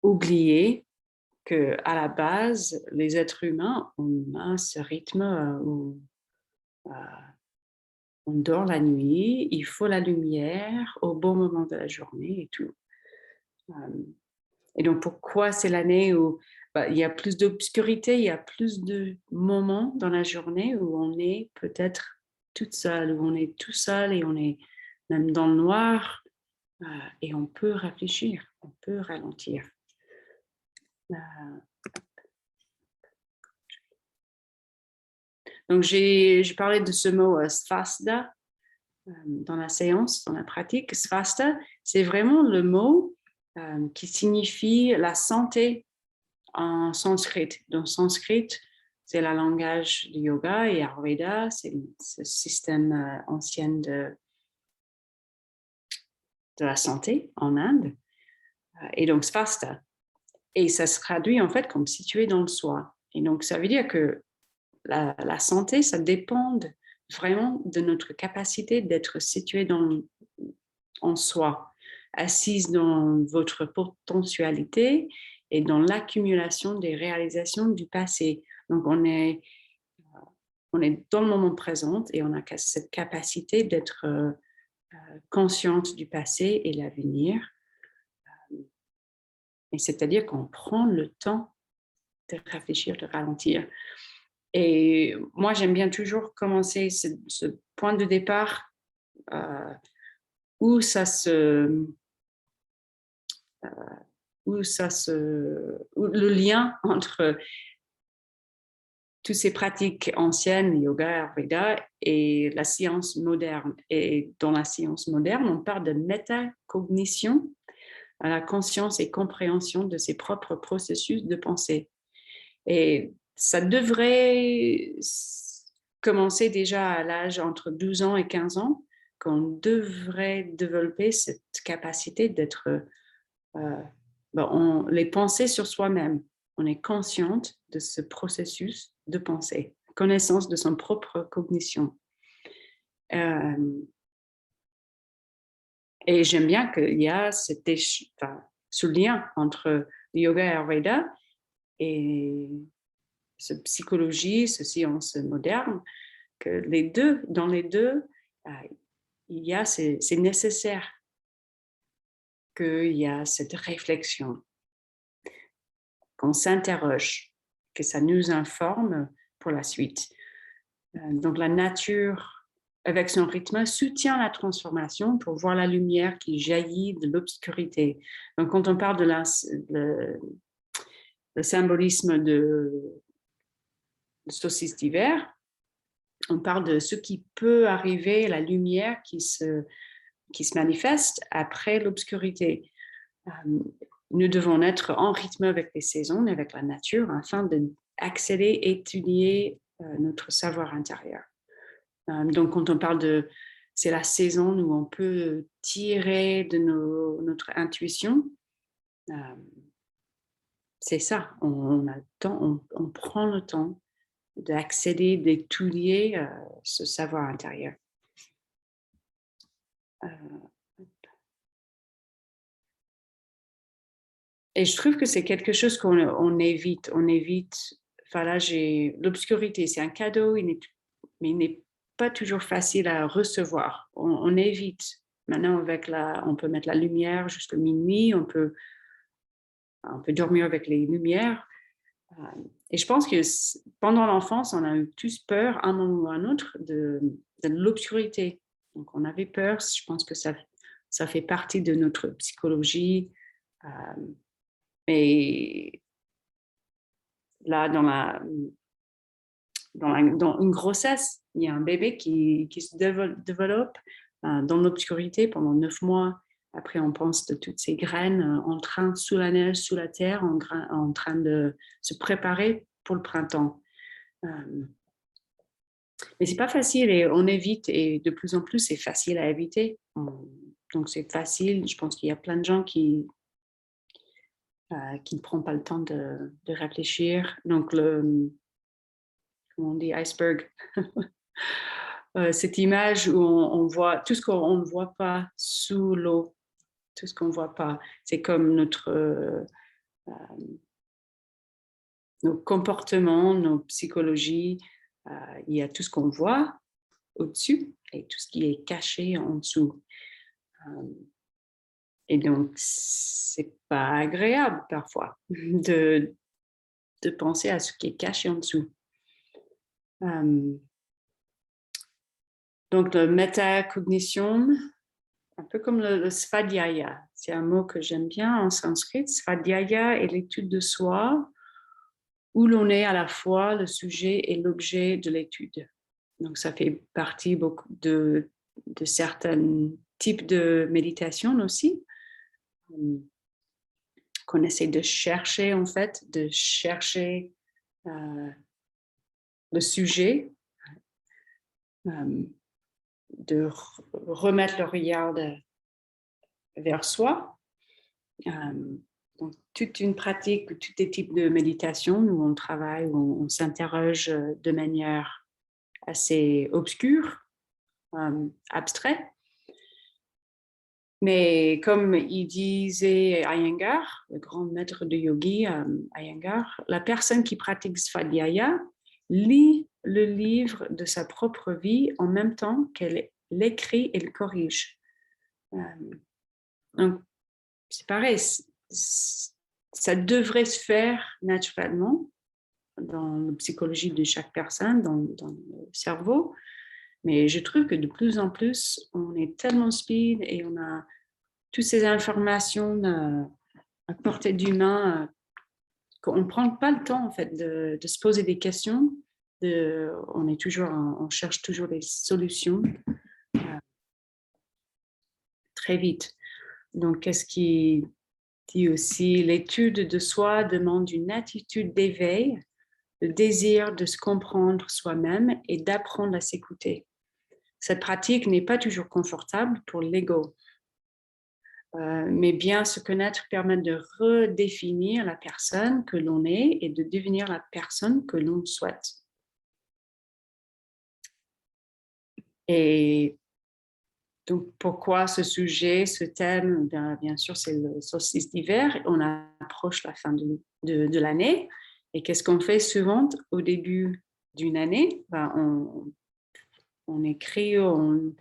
oublier qu'à la base, les êtres humains, on a ce rythme où on dort la nuit, il faut la lumière au bon moment de la journée et tout. Et donc, pourquoi c'est l'année où il y a plus d'obscurité, il y a plus de moments dans la journée où on est peut-être toute seule, où on est tout seul et on est même dans le noir et on peut réfléchir, on peut ralentir. Donc, j'ai parlé de ce mot svasta dans la séance, dans la pratique. Svasta, c'est vraiment le mot qui signifie la santé en sanskrit. Donc, sanskrit, c'est le langage du yoga et Ayurveda, c'est ce système ancien de la santé en Inde. Et donc, svasta. Et ça se traduit en fait comme situé dans le soi. Et donc, ça veut dire que la santé, ça dépend vraiment de notre capacité d'être situé en soi, assise dans votre potentialité et dans l'accumulation des réalisations du passé. Donc, on est dans le moment présent et on a cette capacité d'être consciente du passé et l'avenir. Et c'est-à-dire qu'on prend le temps de réfléchir, de ralentir. Et moi, j'aime bien toujours commencer ce point de départ où le lien entre toutes ces pratiques anciennes, yoga, ayurveda, et la science moderne. Et dans la science moderne, on parle de métacognition, à la conscience et compréhension de ses propres processus de pensée. Et ça devrait commencer déjà à l'âge entre 12 ans et 15 ans, qu'on devrait développer cette capacité d'être, les penser sur soi-même. On est consciente de ce processus de pensée, connaissance de son propre cognition. Et j'aime bien qu'il y a ce lien entre le yoga et Ayurveda et cette psychologie, cette science moderne, que dans les deux, il y a, c'est nécessaire qu'il y a cette réflexion, qu'on s'interroge, que ça nous informe pour la suite. Donc la nature, avec son rythme, soutient la transformation pour voir la lumière qui jaillit de l'obscurité. Donc quand on parle de le symbolisme de solstice d'hiver, on parle de ce qui peut arriver, la lumière qui se manifeste après l'obscurité. Nous devons être en rythme avec les saisons, avec la nature, afin d'accéder, étudier notre savoir intérieur. Donc, quand on parle c'est la saison où on peut tirer de notre intuition, c'est ça, on a le temps, on prend le temps d'accéder, d'étudier ce savoir intérieur. Et je trouve que c'est quelque chose qu'on évite. On évite, enfin là, l'obscurité, c'est un cadeau, mais il n'est pas toujours facile à recevoir. On évite. Maintenant, on peut mettre la lumière jusqu'à minuit, on peut dormir avec les lumières. Et je pense que pendant l'enfance, on a eu tous peur, un moment ou un autre, de l'obscurité. Donc, on avait peur. Je pense que ça fait partie de notre psychologie. Mais là, dans une grossesse, il y a un bébé qui se développe dans l'obscurité pendant 9 mois. Après, on pense de toutes ces graines en train, sous la neige, sous la terre, en train de se préparer pour le printemps. Mais c'est pas facile et on évite, et de plus en plus, c'est facile à éviter. Donc, c'est facile. Je pense qu'il y a plein de gens qui ne prennent pas le temps de réfléchir. Donc, comment on dit, iceberg. Cette image où on voit tout ce qu'on ne voit pas sous l'eau. tout ce qu'on ne voit pas. C'est comme nos comportements, nos psychologies. Il y a tout ce qu'on voit au-dessus et tout ce qui est caché en dessous. Et donc, c'est pas agréable parfois de penser à ce qui est caché en dessous. Donc, la métacognition, un peu comme le svadhyaya, c'est un mot que j'aime bien en sanskrit. Svadhyaya est l'étude de soi où l'on est à la fois le sujet et l'objet de l'étude. Donc, ça fait partie beaucoup de certains types de méditation aussi, qu'on essaie de chercher, en fait, de chercher le sujet, de remettre le regard vers soi. Donc, toute une pratique, tous les types de méditation où on travaille, où on s'interroge de manière assez obscure, abstraite. Mais comme il disait Iyengar, le grand maître de yogi, Iyengar, la personne qui pratique Svadhyaya lit le livre de sa propre vie en même temps qu'elle l'écrit et le corrige. Donc, c'est pareil, ça devrait se faire naturellement dans la psychologie de chaque personne, dans le cerveau. Mais je trouve que de plus en plus, on est tellement speed et on a toutes ces informations à portée d'humain qu'on ne prend pas le temps en fait, de se poser des questions. On cherche toujours des solutions très vite. Donc, qu'est-ce qui dit aussi, l'étude de soi demande une attitude d'éveil, le désir de se comprendre soi-même et d'apprendre à s'écouter. Cette pratique n'est pas toujours confortable pour l'ego, mais bien se connaître permet de redéfinir la personne que l'on est et de devenir la personne que l'on souhaite. Et donc, pourquoi ce sujet, ce thème? Bien sûr, c'est le solstice d'hiver. On approche la fin de l'année. Et qu'est-ce qu'on fait souvent au début d'une année? On écrit, on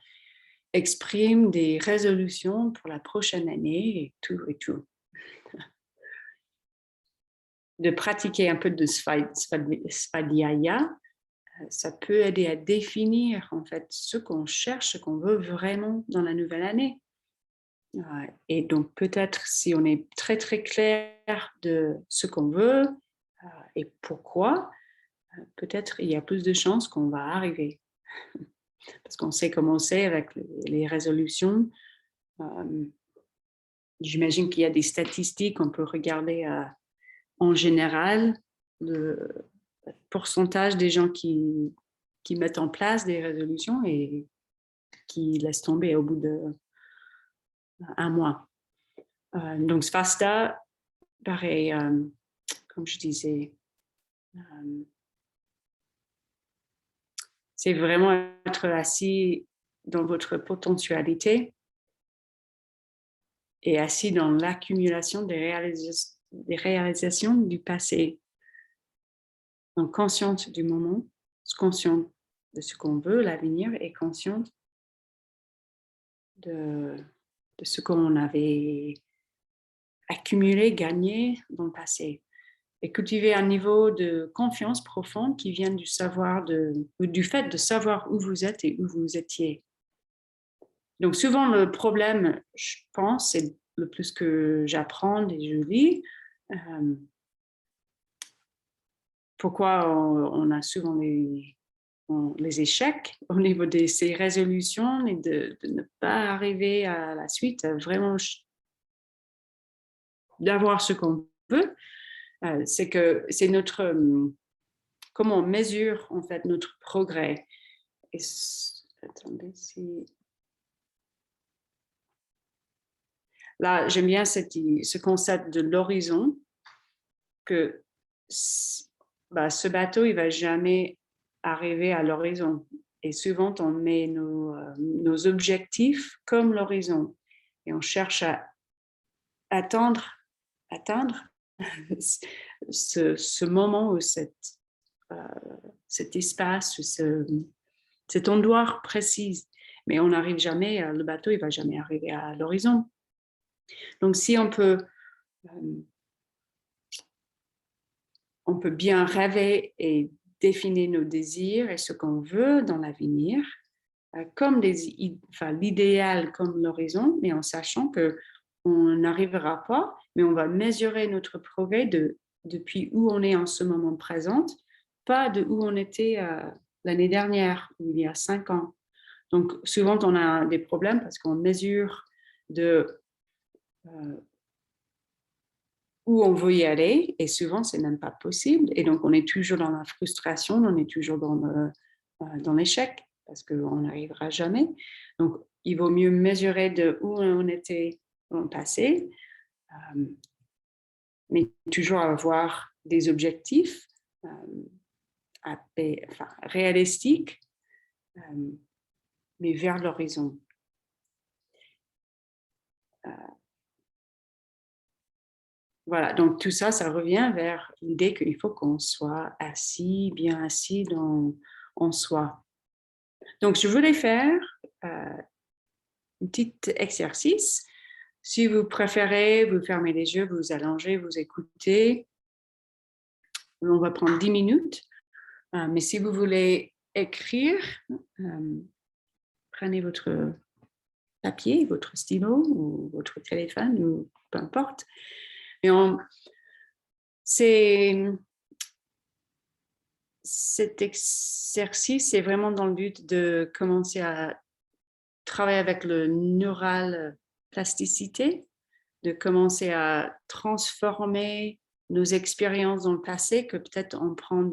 exprime des résolutions pour la prochaine année et tout et tout. De pratiquer un peu de svadhyaya, ça peut aider à définir en fait ce qu'on cherche, ce qu'on veut vraiment dans la nouvelle année. Et donc peut-être si on est très très clair de ce qu'on veut et pourquoi, peut-être il y a plus de chances qu'on va arriver. Parce qu'on sait comment c'est avec les résolutions. J'imagine qu'il y a des statistiques, on peut regarder en général le pourcentage des gens qui mettent en place des résolutions et qui laissent tomber au bout d'1 mois. Donc, Svasta, pareil, comme je disais, c'est vraiment être assis dans votre potentialité et assis dans l'accumulation des réalisations du passé. Donc, consciente du moment, consciente de ce qu'on veut, l'avenir, et consciente de ce qu'on avait accumulé, gagné dans le passé. Et cultiver un niveau de confiance profonde qui vient du fait de savoir où vous êtes et où vous étiez. Donc souvent le problème, je pense, c'est le plus que j'apprends et je lis, pourquoi on a souvent les échecs au niveau de ces résolutions et de ne pas arriver à la suite, vraiment d'avoir ce qu'on veut. C'est que c'est notre comment on mesure en fait notre progrès. Et attendez, là j'aime bien ce concept de l'horizon, que ce bateau il va jamais arriver à l'horizon. Et souvent on met nos objectifs comme l'horizon et on cherche à atteindre ce moment ou cet espace, ou cet endroit précis. Mais on n'arrive jamais, le bateau, il ne va jamais arriver à l'horizon. Donc, si on peut bien rêver et définir nos désirs et ce qu'on veut dans l'avenir, comme l'idéal, comme l'horizon, mais en sachant qu'on n'arrivera pas, mais on va mesurer notre progrès depuis où on est en ce moment présent, pas de où on était l'année dernière, ou il y a 5 ans. Donc, souvent, on a des problèmes parce qu'on mesure où on veut y aller, et souvent, c'est même pas possible. Et donc, on est toujours dans la frustration, on est toujours dans l'échec, parce qu'on n'arrivera jamais. Donc, il vaut mieux mesurer de où on était dans le passé, mais toujours avoir des objectifs réalistiques, mais vers l'horizon. Voilà, donc tout ça, ça revient vers l'idée qu'il faut qu'on soit bien assis en soi. Donc, je voulais faire un petit exercice. Si vous préférez, vous fermez les yeux, vous allongez, vous écoutez. On va prendre 10 minutes. Mais si vous voulez écrire, prenez votre papier, votre stylo ou votre téléphone, ou peu importe. Et cet exercice est vraiment dans le but de commencer à travailler avec le neural plasticité, de commencer à transformer nos expériences dans le passé que peut-être on prend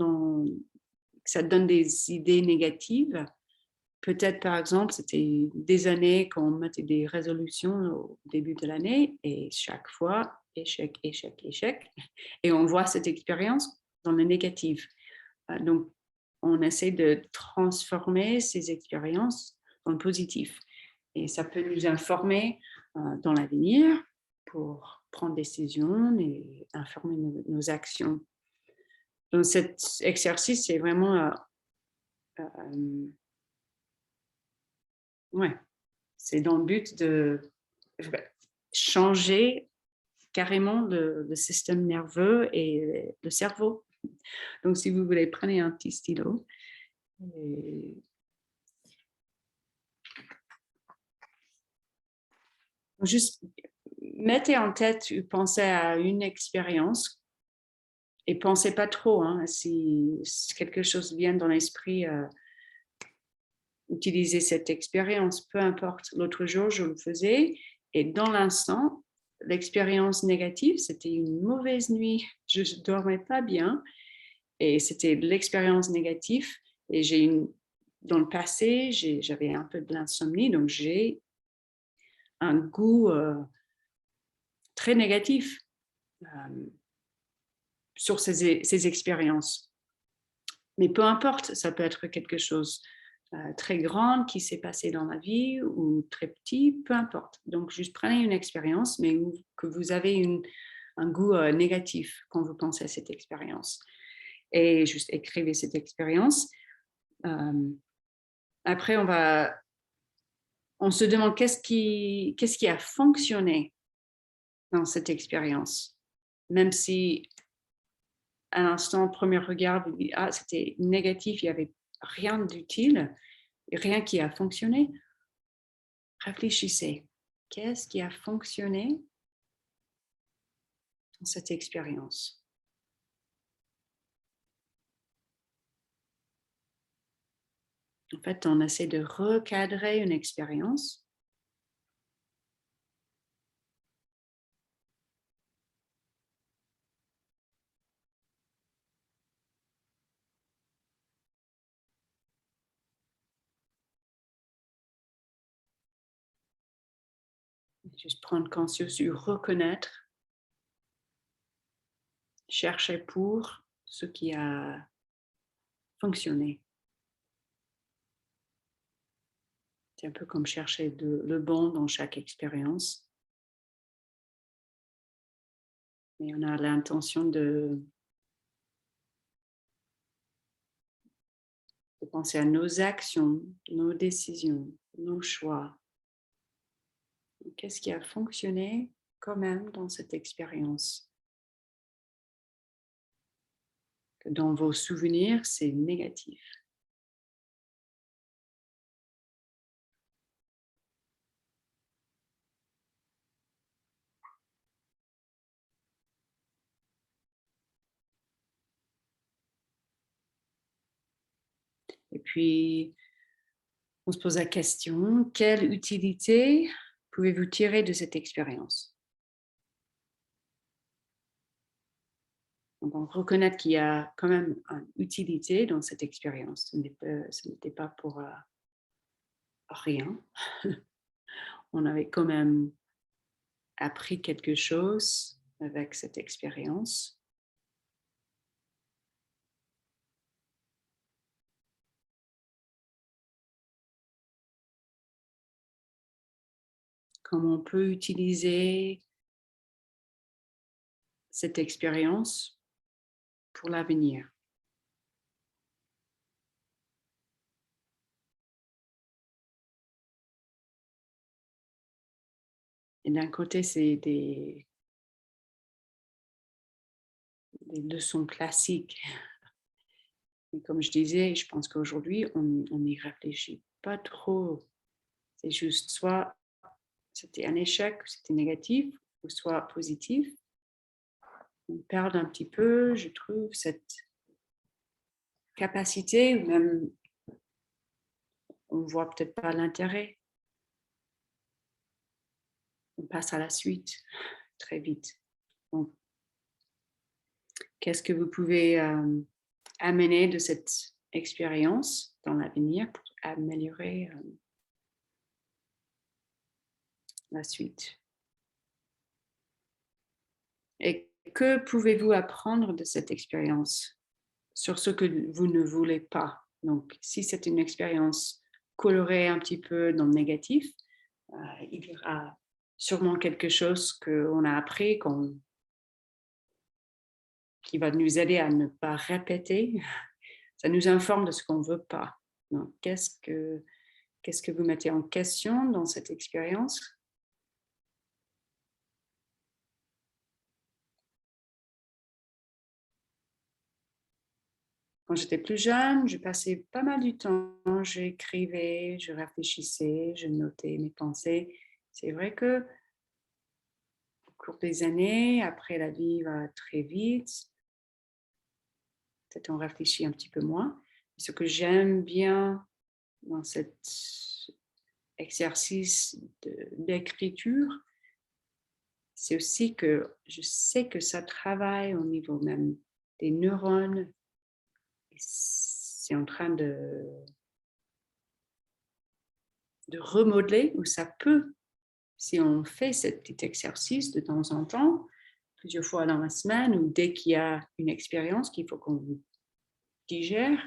ça donne des idées négatives. Peut-être, par exemple, c'était des années qu'on mettait des résolutions au début de l'année et chaque fois, échec, échec, échec. Et on voit cette expérience dans le négatif. Donc, on essaie de transformer ces expériences dans le positif. Et ça peut nous informer dans l'avenir pour prendre des décisions et informer nos actions. Donc, cet exercice, c'est vraiment... c'est dans le but de changer carrément le système nerveux et le cerveau. Donc, si vous voulez, prenez un petit stylo. Et juste mettez en tête, pensez à une expérience et pensez pas trop. Si quelque chose vient dans l'esprit, utilisez cette expérience, peu importe. L'autre jour, je le faisais et dans l'instant, l'expérience négative, c'était une mauvaise nuit. Je ne dormais pas bien et c'était l'expérience négative. Et dans le passé, j'avais un peu de l'insomnie, donc j'ai un goût très négatif sur ces expériences. Mais peu importe, ça peut être quelque chose très grand qui s'est passé dans la vie ou très petit, peu importe. Donc, juste prenez une expérience, mais que vous avez un goût négatif quand vous pensez à cette expérience. Et juste écrivez cette expérience. Après, on se demande qu'est-ce qui a fonctionné dans cette expérience. Même si à l'instant, au premier regard, vous dites, c'était négatif, il n'y avait rien d'utile, rien qui a fonctionné. Réfléchissez. Qu'est-ce qui a fonctionné dans cette expérience? En fait, on essaie de recadrer une expérience. Juste prendre conscience sur reconnaître, chercher pour ce qui a fonctionné. C'est un peu comme chercher le bon dans chaque expérience. Mais on a l'intention de penser à nos actions, nos décisions, nos choix. Qu'est-ce qui a fonctionné quand même dans cette expérience? Que dans vos souvenirs, c'est négatif. Et puis, on se pose la question, quelle utilité pouvez-vous tirer de cette expérience? Donc, reconnaître qu'il y a quand même une utilité dans cette expérience. Ce n'était pas pour rien. On avait quand même appris quelque chose avec cette expérience. Comment on peut utiliser cette expérience pour l'avenir. Et d'un côté, c'est des leçons classiques. Et comme je disais, je pense qu'aujourd'hui, on n'y réfléchit pas trop. C'est juste soit c'était un échec, c'était négatif, ou soit positif. On perd un petit peu, je trouve, cette capacité, ou même on ne voit peut-être pas l'intérêt. On passe à la suite très vite. Donc, qu'est-ce que vous pouvez amener de cette expérience dans l'avenir pour améliorer la suite? Et que pouvez-vous apprendre de cette expérience sur ce que vous ne voulez pas? Donc, si c'est une expérience colorée un petit peu dans le négatif, il y aura sûrement quelque chose qu'on a appris qui va nous aider à ne pas répéter. Ça nous informe de ce qu'on ne veut pas. Donc, qu'est-ce que vous mettez en question dans cette expérience? Quand j'étais plus jeune, je passais pas mal du temps, j'écrivais, je réfléchissais, je notais mes pensées. C'est vrai que au cours des années, après la vie va très vite, peut-être on réfléchit un petit peu moins. Ce que j'aime bien dans cet exercice d'écriture, c'est aussi que je sais que ça travaille au niveau même des neurones. C'est en train de remodeler, ou ça peut, si on fait ce petit exercice de temps en temps, plusieurs fois dans la semaine, ou dès qu'il y a une expérience qu'il faut qu'on digère,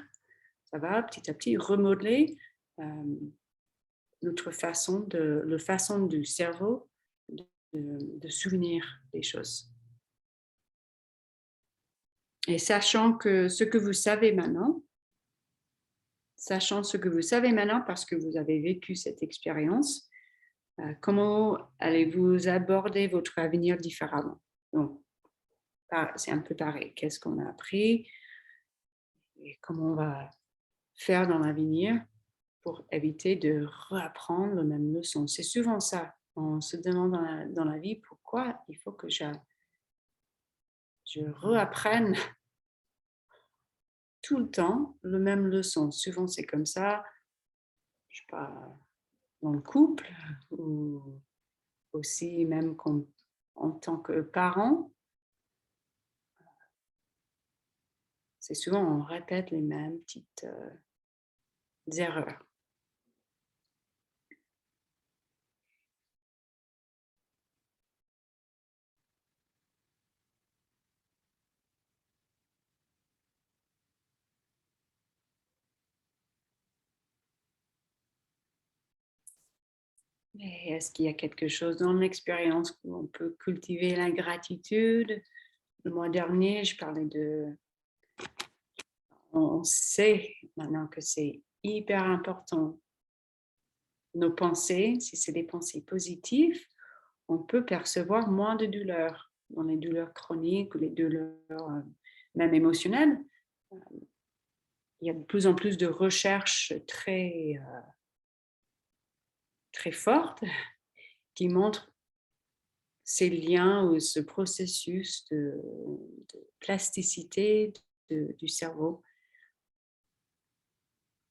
ça va petit à petit remodeler la façon du cerveau de souvenir des choses. Et sachant que ce que vous savez maintenant, parce que vous avez vécu cette expérience, comment allez-vous aborder votre avenir différemment? Donc, c'est un peu pareil. Qu'est-ce qu'on a appris et comment on va faire dans l'avenir pour éviter de réapprendre la même leçon? C'est souvent ça. On se demande dans la vie pourquoi il faut que je réapprenne tout le temps la même leçon. Souvent, c'est comme ça, je sais pas, dans le couple, ou aussi même en tant que parent. C'est souvent, on répète les mêmes petites erreurs. Et est-ce qu'il y a quelque chose dans l'expérience où on peut cultiver la gratitude le mois dernier, je parlais de... On sait maintenant que c'est hyper important. Nos pensées, si c'est des pensées positives, on peut percevoir moins de douleurs, dans les douleurs chroniques ou les douleurs même émotionnelles. Il y a de plus en plus de recherches très fortes qui montrent ces liens ou ce processus de plasticité du cerveau,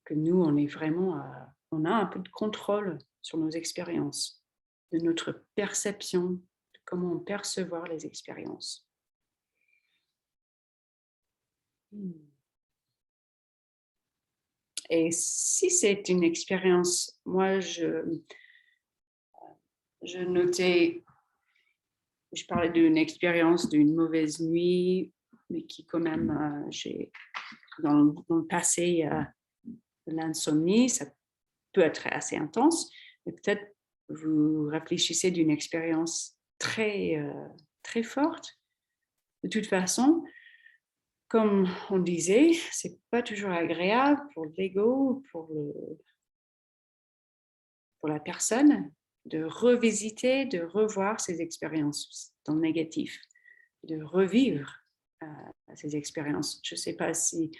que nous, on est vraiment, on a un peu de contrôle sur nos expériences, de notre perception, de comment on percevoir les expériences. Et si c'est une expérience, moi, je notais, je parlais d'une expérience d'une mauvaise nuit, mais qui quand même, j'ai dans le passé, l'insomnie, ça peut être assez intense, mais peut-être vous réfléchissez d'une expérience très forte. De toute façon, comme on disait, c'est pas toujours agréable pour l'ego, pour la personne, de revisiter, de revoir ces expériences dans le négatif, de revivre ces expériences. Je ne sais pas si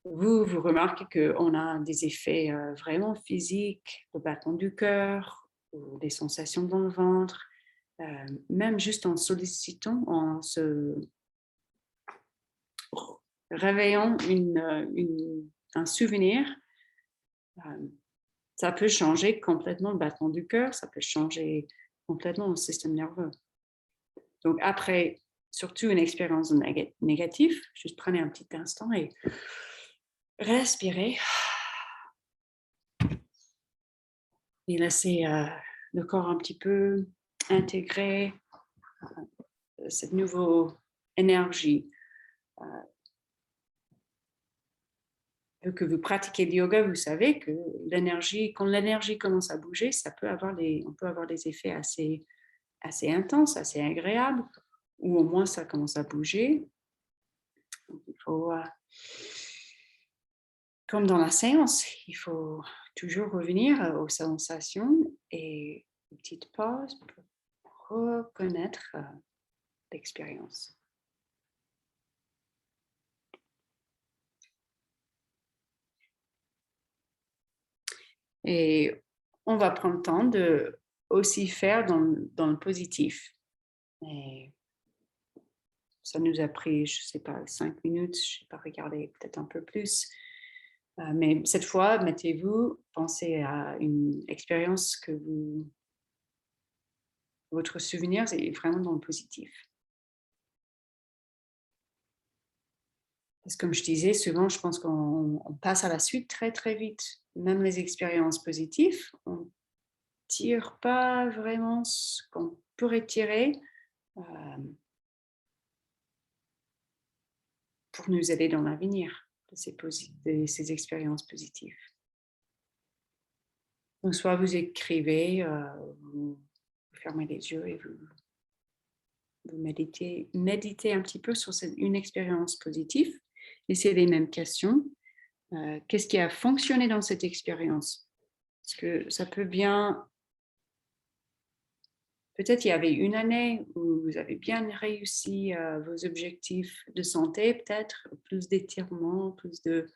vous remarquez qu'on a des effets vraiment physiques, le battement du cœur, ou des sensations dans le ventre, même juste en sollicitant, en se réveillant un souvenir, ça peut changer complètement le battement du cœur, ça peut changer complètement le système nerveux. Donc après, surtout une expérience négative, juste prenez un petit instant et respirez. Et laissez le corps un petit peu intégrer cette nouvelle énergie. Que vous pratiquez le yoga, vous savez que quand l'énergie commence à bouger, on peut avoir des effets assez intenses, assez agréables, ou au moins ça commence à bouger. Donc, il faut, comme dans la séance, il faut toujours revenir aux sensations et une petite pause pour reconnaître l'expérience. Et on va prendre le temps de aussi faire dans le positif. Et ça nous a pris, je ne sais pas, 5 minutes, je n'ai pas regardé, peut-être un peu plus. Mais cette fois, mettez-vous, pensez à une expérience que votre souvenir est vraiment dans le positif. Parce que comme je disais, souvent, je pense qu'on passe à la suite très, très vite. Même les expériences positives, on ne tire pas vraiment ce qu'on pourrait tirer pour nous aider dans l'avenir de ces expériences positives. Donc, soit vous écrivez, vous fermez les yeux et vous méditez un petit peu sur une expérience positive. Laissez les mêmes questions. Qu'est-ce qui a fonctionné dans cette expérience? Parce que ça peut bien... Peut-être il y avait une année où vous avez bien réussi vos objectifs de santé, peut-être plus d'étirement, plus de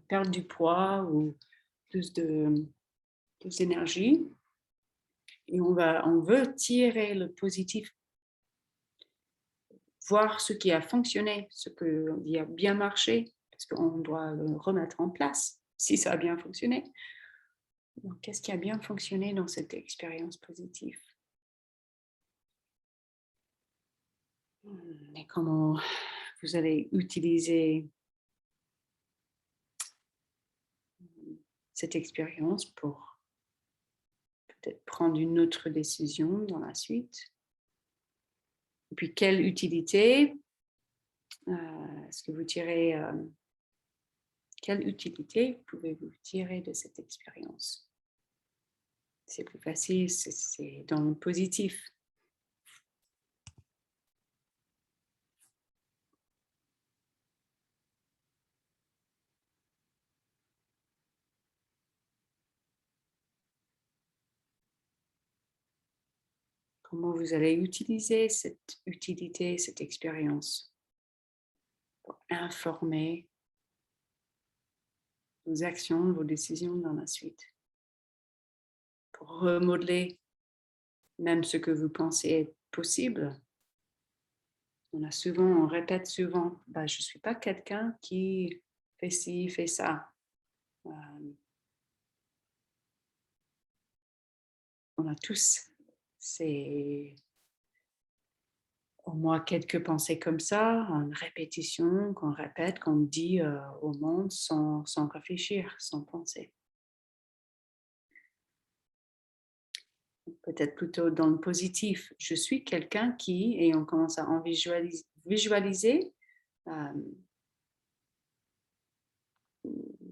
perte du poids ou plus d'énergie. Et on veut tirer le positif, voir ce qui a fonctionné, ce qui a bien marché, parce qu'on doit le remettre en place si ça a bien fonctionné. Donc, qu'est-ce qui a bien fonctionné dans cette expérience positive? Et comment vous allez utiliser cette expérience pour peut-être prendre une autre décision dans la suite. Et puis, quelle utilité est-ce que vous tirez quelle utilité pouvez-vous tirer de cette expérience? C'est plus facile, c'est dans le positif. comment vous allez utiliser cette utilité, cette expérience pour informer vos actions, vos décisions dans la suite, pour remodeler même ce que vous pensez être possible. On répète souvent, je ne suis pas quelqu'un qui fait ci, fait ça. On a tous au moins quelques pensées comme ça, en répétition, qu'on répète, qu'on dit au monde sans réfléchir, sans penser. Peut-être plutôt dans le positif. Je suis quelqu'un qui, et on commence à en visualiser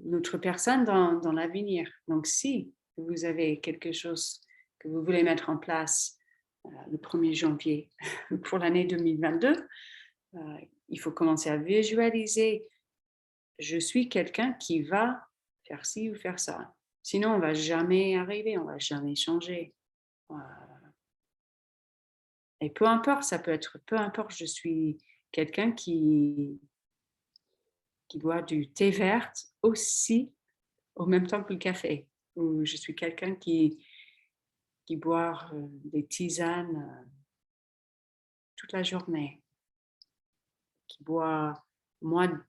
notre personne dans l'avenir. Donc, si vous avez quelque chose que vous voulez mettre en place le 1er janvier pour l'année 2022, il faut commencer à visualiser. Je suis quelqu'un qui va faire ci ou faire ça. Sinon, on ne va jamais arriver, on ne va jamais changer. Et peu importe, je suis quelqu'un qui boit du thé vert aussi au même temps que le café. Ou je suis quelqu'un qui boit des tisanes toute la journée, qui boit moins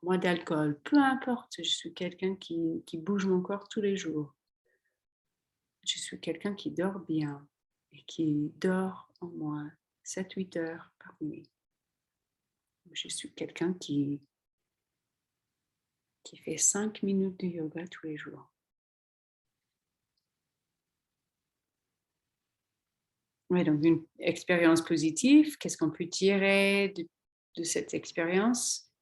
d'alcool. Peu importe, je suis quelqu'un qui bouge mon corps tous les jours. Je suis quelqu'un qui dort bien et qui dort au moins 7-8 heures par nuit. Je suis quelqu'un qui fait 5 minutes de yoga tous les jours. Oui, donc une expérience positive, qu'est-ce qu'on peut tirer de cette expérience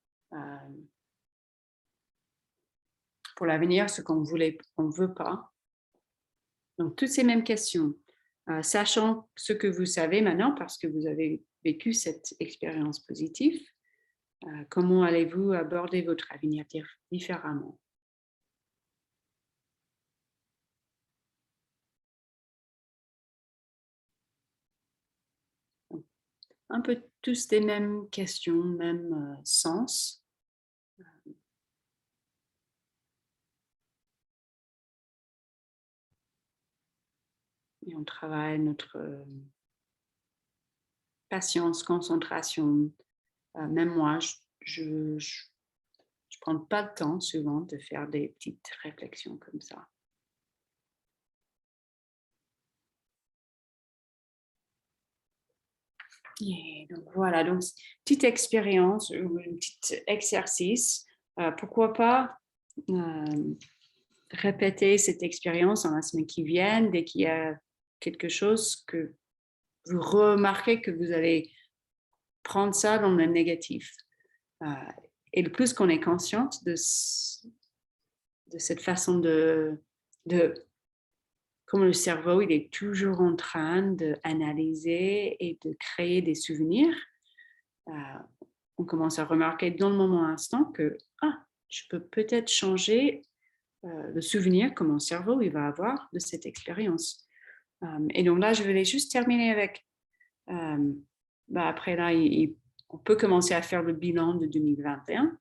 pour l'avenir, ce qu'on ne veut pas. Donc, toutes ces mêmes questions, sachant ce que vous savez maintenant parce que vous avez vécu cette expérience positive, comment allez-vous aborder votre avenir différemment? Un peu tous les mêmes questions, même sens. Et on travaille notre patience, concentration. Même moi, je prends pas le temps souvent de faire des petites réflexions comme ça. Et donc voilà, donc petite expérience ou un petit exercice. Pourquoi pas répéter cette expérience dans la semaine qui vient, dès qu'il y a quelque chose que vous remarquez que vous allez prendre ça dans le négatif. Et le plus qu'on est consciente de cette façon de comme le cerveau, il est toujours en train d'analyser et de créer des souvenirs, on commence à remarquer dans le moment instant que je peux peut-être changer le souvenir que mon cerveau il va avoir de cette expérience. Et donc là, je voulais juste terminer avec, après là, on peut commencer à faire le bilan de 2021.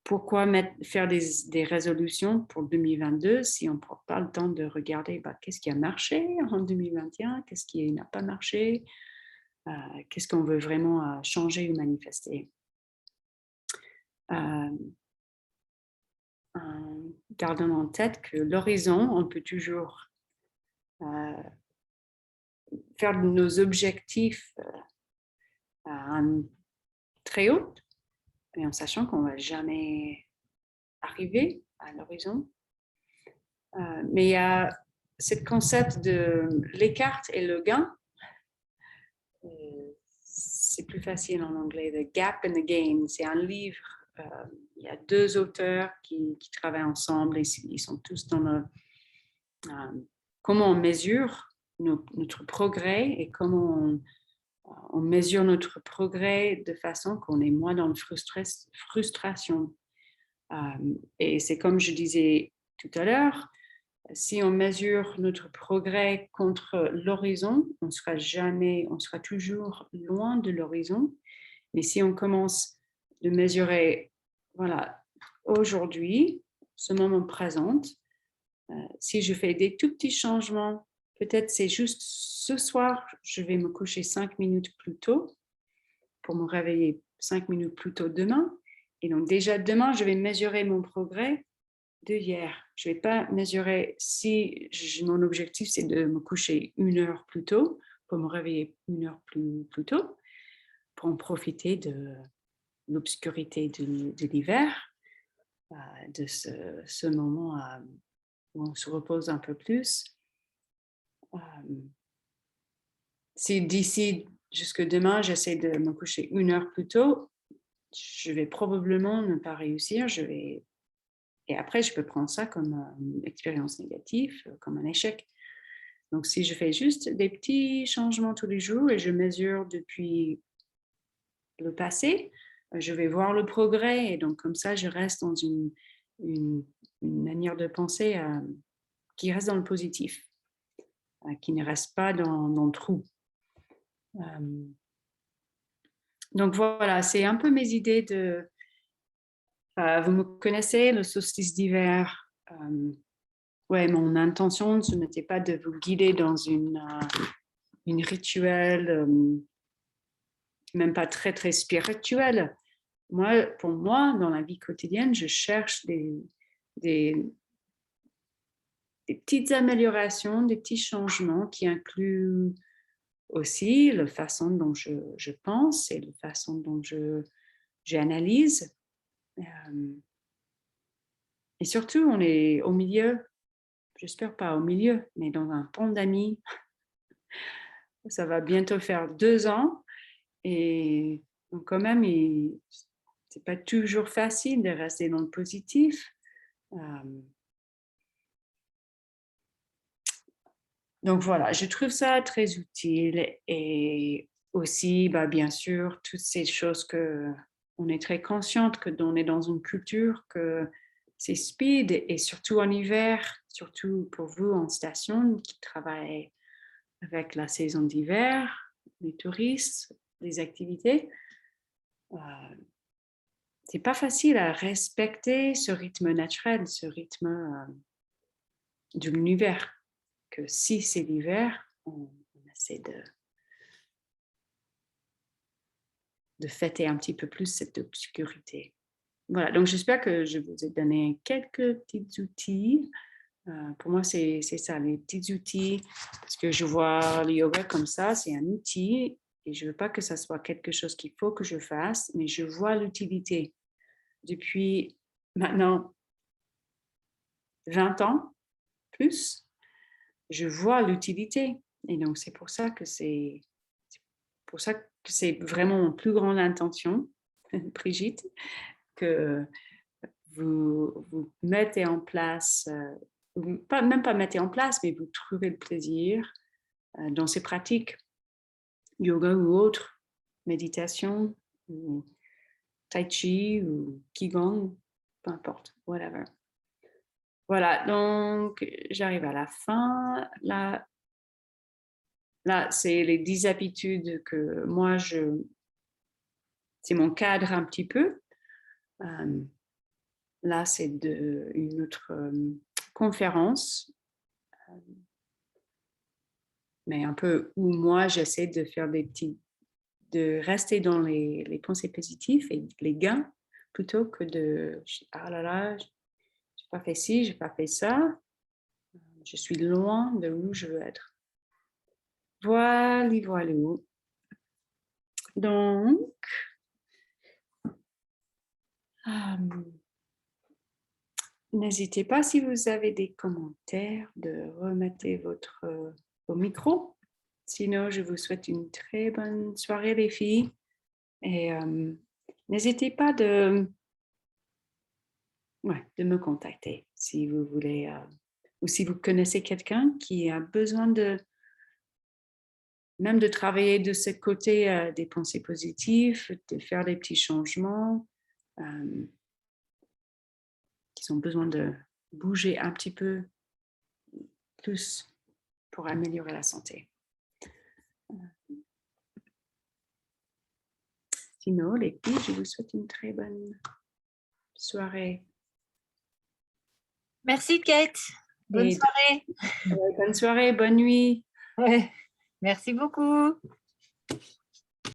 Pourquoi faire des résolutions pour 2022 si on ne prend pas le temps de regarder qu'est-ce qui a marché en 2021, qu'est-ce qui n'a pas marché, qu'est-ce qu'on veut vraiment changer ou manifester. Gardons en tête que l'horizon, on peut toujours faire nos objectifs très haut, mais en sachant qu'on ne va jamais arriver à l'horizon. Mais il y a ce concept de l'écart et le gain. C'est plus facile en anglais, The Gap and the Gain. C'est un livre, il y a 2 auteurs qui travaillent ensemble et ils sont tous dans le... comment on mesure notre progrès et comment on mesure notre progrès de façon qu'on est moins dans la frustration. Et c'est comme je disais tout à l'heure, Si on mesure notre progrès contre l'horizon, on sera toujours loin de l'horizon. Mais si on commence de mesurer, voilà, aujourd'hui, ce moment présent, si je fais des tout petits changements, peut-être c'est juste ce soir, je vais me coucher 5 minutes plus tôt pour me réveiller 5 minutes plus tôt demain. Et donc déjà demain, je vais mesurer mon progrès de hier. Je ne vais pas mesurer si mon objectif, c'est de me coucher 1 heure plus tôt pour me réveiller 1 heure plus tôt, pour en profiter de l'obscurité de l'hiver, de ce moment où on se repose un peu plus. Si d'ici jusque demain, j'essaie de me coucher 1 heure plus tôt, je vais probablement ne pas réussir. Et après, je peux prendre ça comme une expérience négative, comme un échec. Donc, si je fais juste des petits changements tous les jours et je mesure depuis le passé, je vais voir le progrès. Et donc, comme ça, je reste dans une manière de penser qui reste dans le positif, qui ne reste pas dans le trou. Donc, voilà, c'est un peu mes idées de... vous me connaissez, le solstice d'hiver. Ouais, mon intention, ce n'était pas de vous guider dans une rituel, même pas très, très spirituel. Pour moi, dans la vie quotidienne, je cherche des petites améliorations, des petits changements qui incluent aussi la façon dont je pense et la façon dont j'analyse. Et surtout, on est au milieu, j'espère pas au milieu, mais dans un pandémie. Ça va bientôt faire 2 ans. Et donc quand même, c'est pas toujours facile de rester dans le positif. Donc voilà, je trouve ça très utile. Et aussi, bien sûr, toutes ces choses que on est très consciente qu'on est dans une culture que c'est speed, et surtout en hiver, surtout pour vous en station qui travaillent avec la saison d'hiver, les touristes, les activités. C'est pas facile à respecter ce rythme naturel, ce rythme de l'univers. Que si c'est l'hiver, on essaie de fêter un petit peu plus cette obscurité. Voilà, donc j'espère que je vous ai donné quelques petits outils. Pour moi, c'est ça, les petits outils, parce que je vois le yoga comme ça, c'est un outil, et je ne veux pas que ça soit quelque chose qu'il faut que je fasse, mais je vois l'utilité. Depuis maintenant 20 ans, plus, je vois l'utilité. Et donc, c'est pour ça que c'est vraiment mon plus grande intention, Brigitte, que vous mettez en place, même pas mettez en place, mais vous trouvez le plaisir dans ces pratiques, yoga ou autre, méditation, ou tai chi, ou qigong, peu importe, whatever. Voilà, donc j'arrive à la fin. Là, c'est les 10 habitudes que moi, c'est mon cadre un petit peu. Là, c'est une autre conférence, mais un peu où moi, j'essaie de faire de rester dans les pensées positives et les gains, plutôt que ah là là, j'ai pas fait ci, j'ai pas fait ça, je suis loin de où je veux être. Voilà. Donc, n'hésitez pas, si vous avez des commentaires, de remettre vos micros. Sinon, je vous souhaite une très bonne soirée, les filles. Et n'hésitez pas de me contacter si vous voulez, ou si vous connaissez quelqu'un qui a besoin même de travailler de ce côté des pensées positives, de faire des petits changements, qui ont besoin de bouger un petit peu tous pour améliorer la santé. Sinon, les filles, je vous souhaite une très bonne soirée. Merci Kate. Bonne Et soirée. bonne soirée, bonne nuit. Ouais. Merci beaucoup.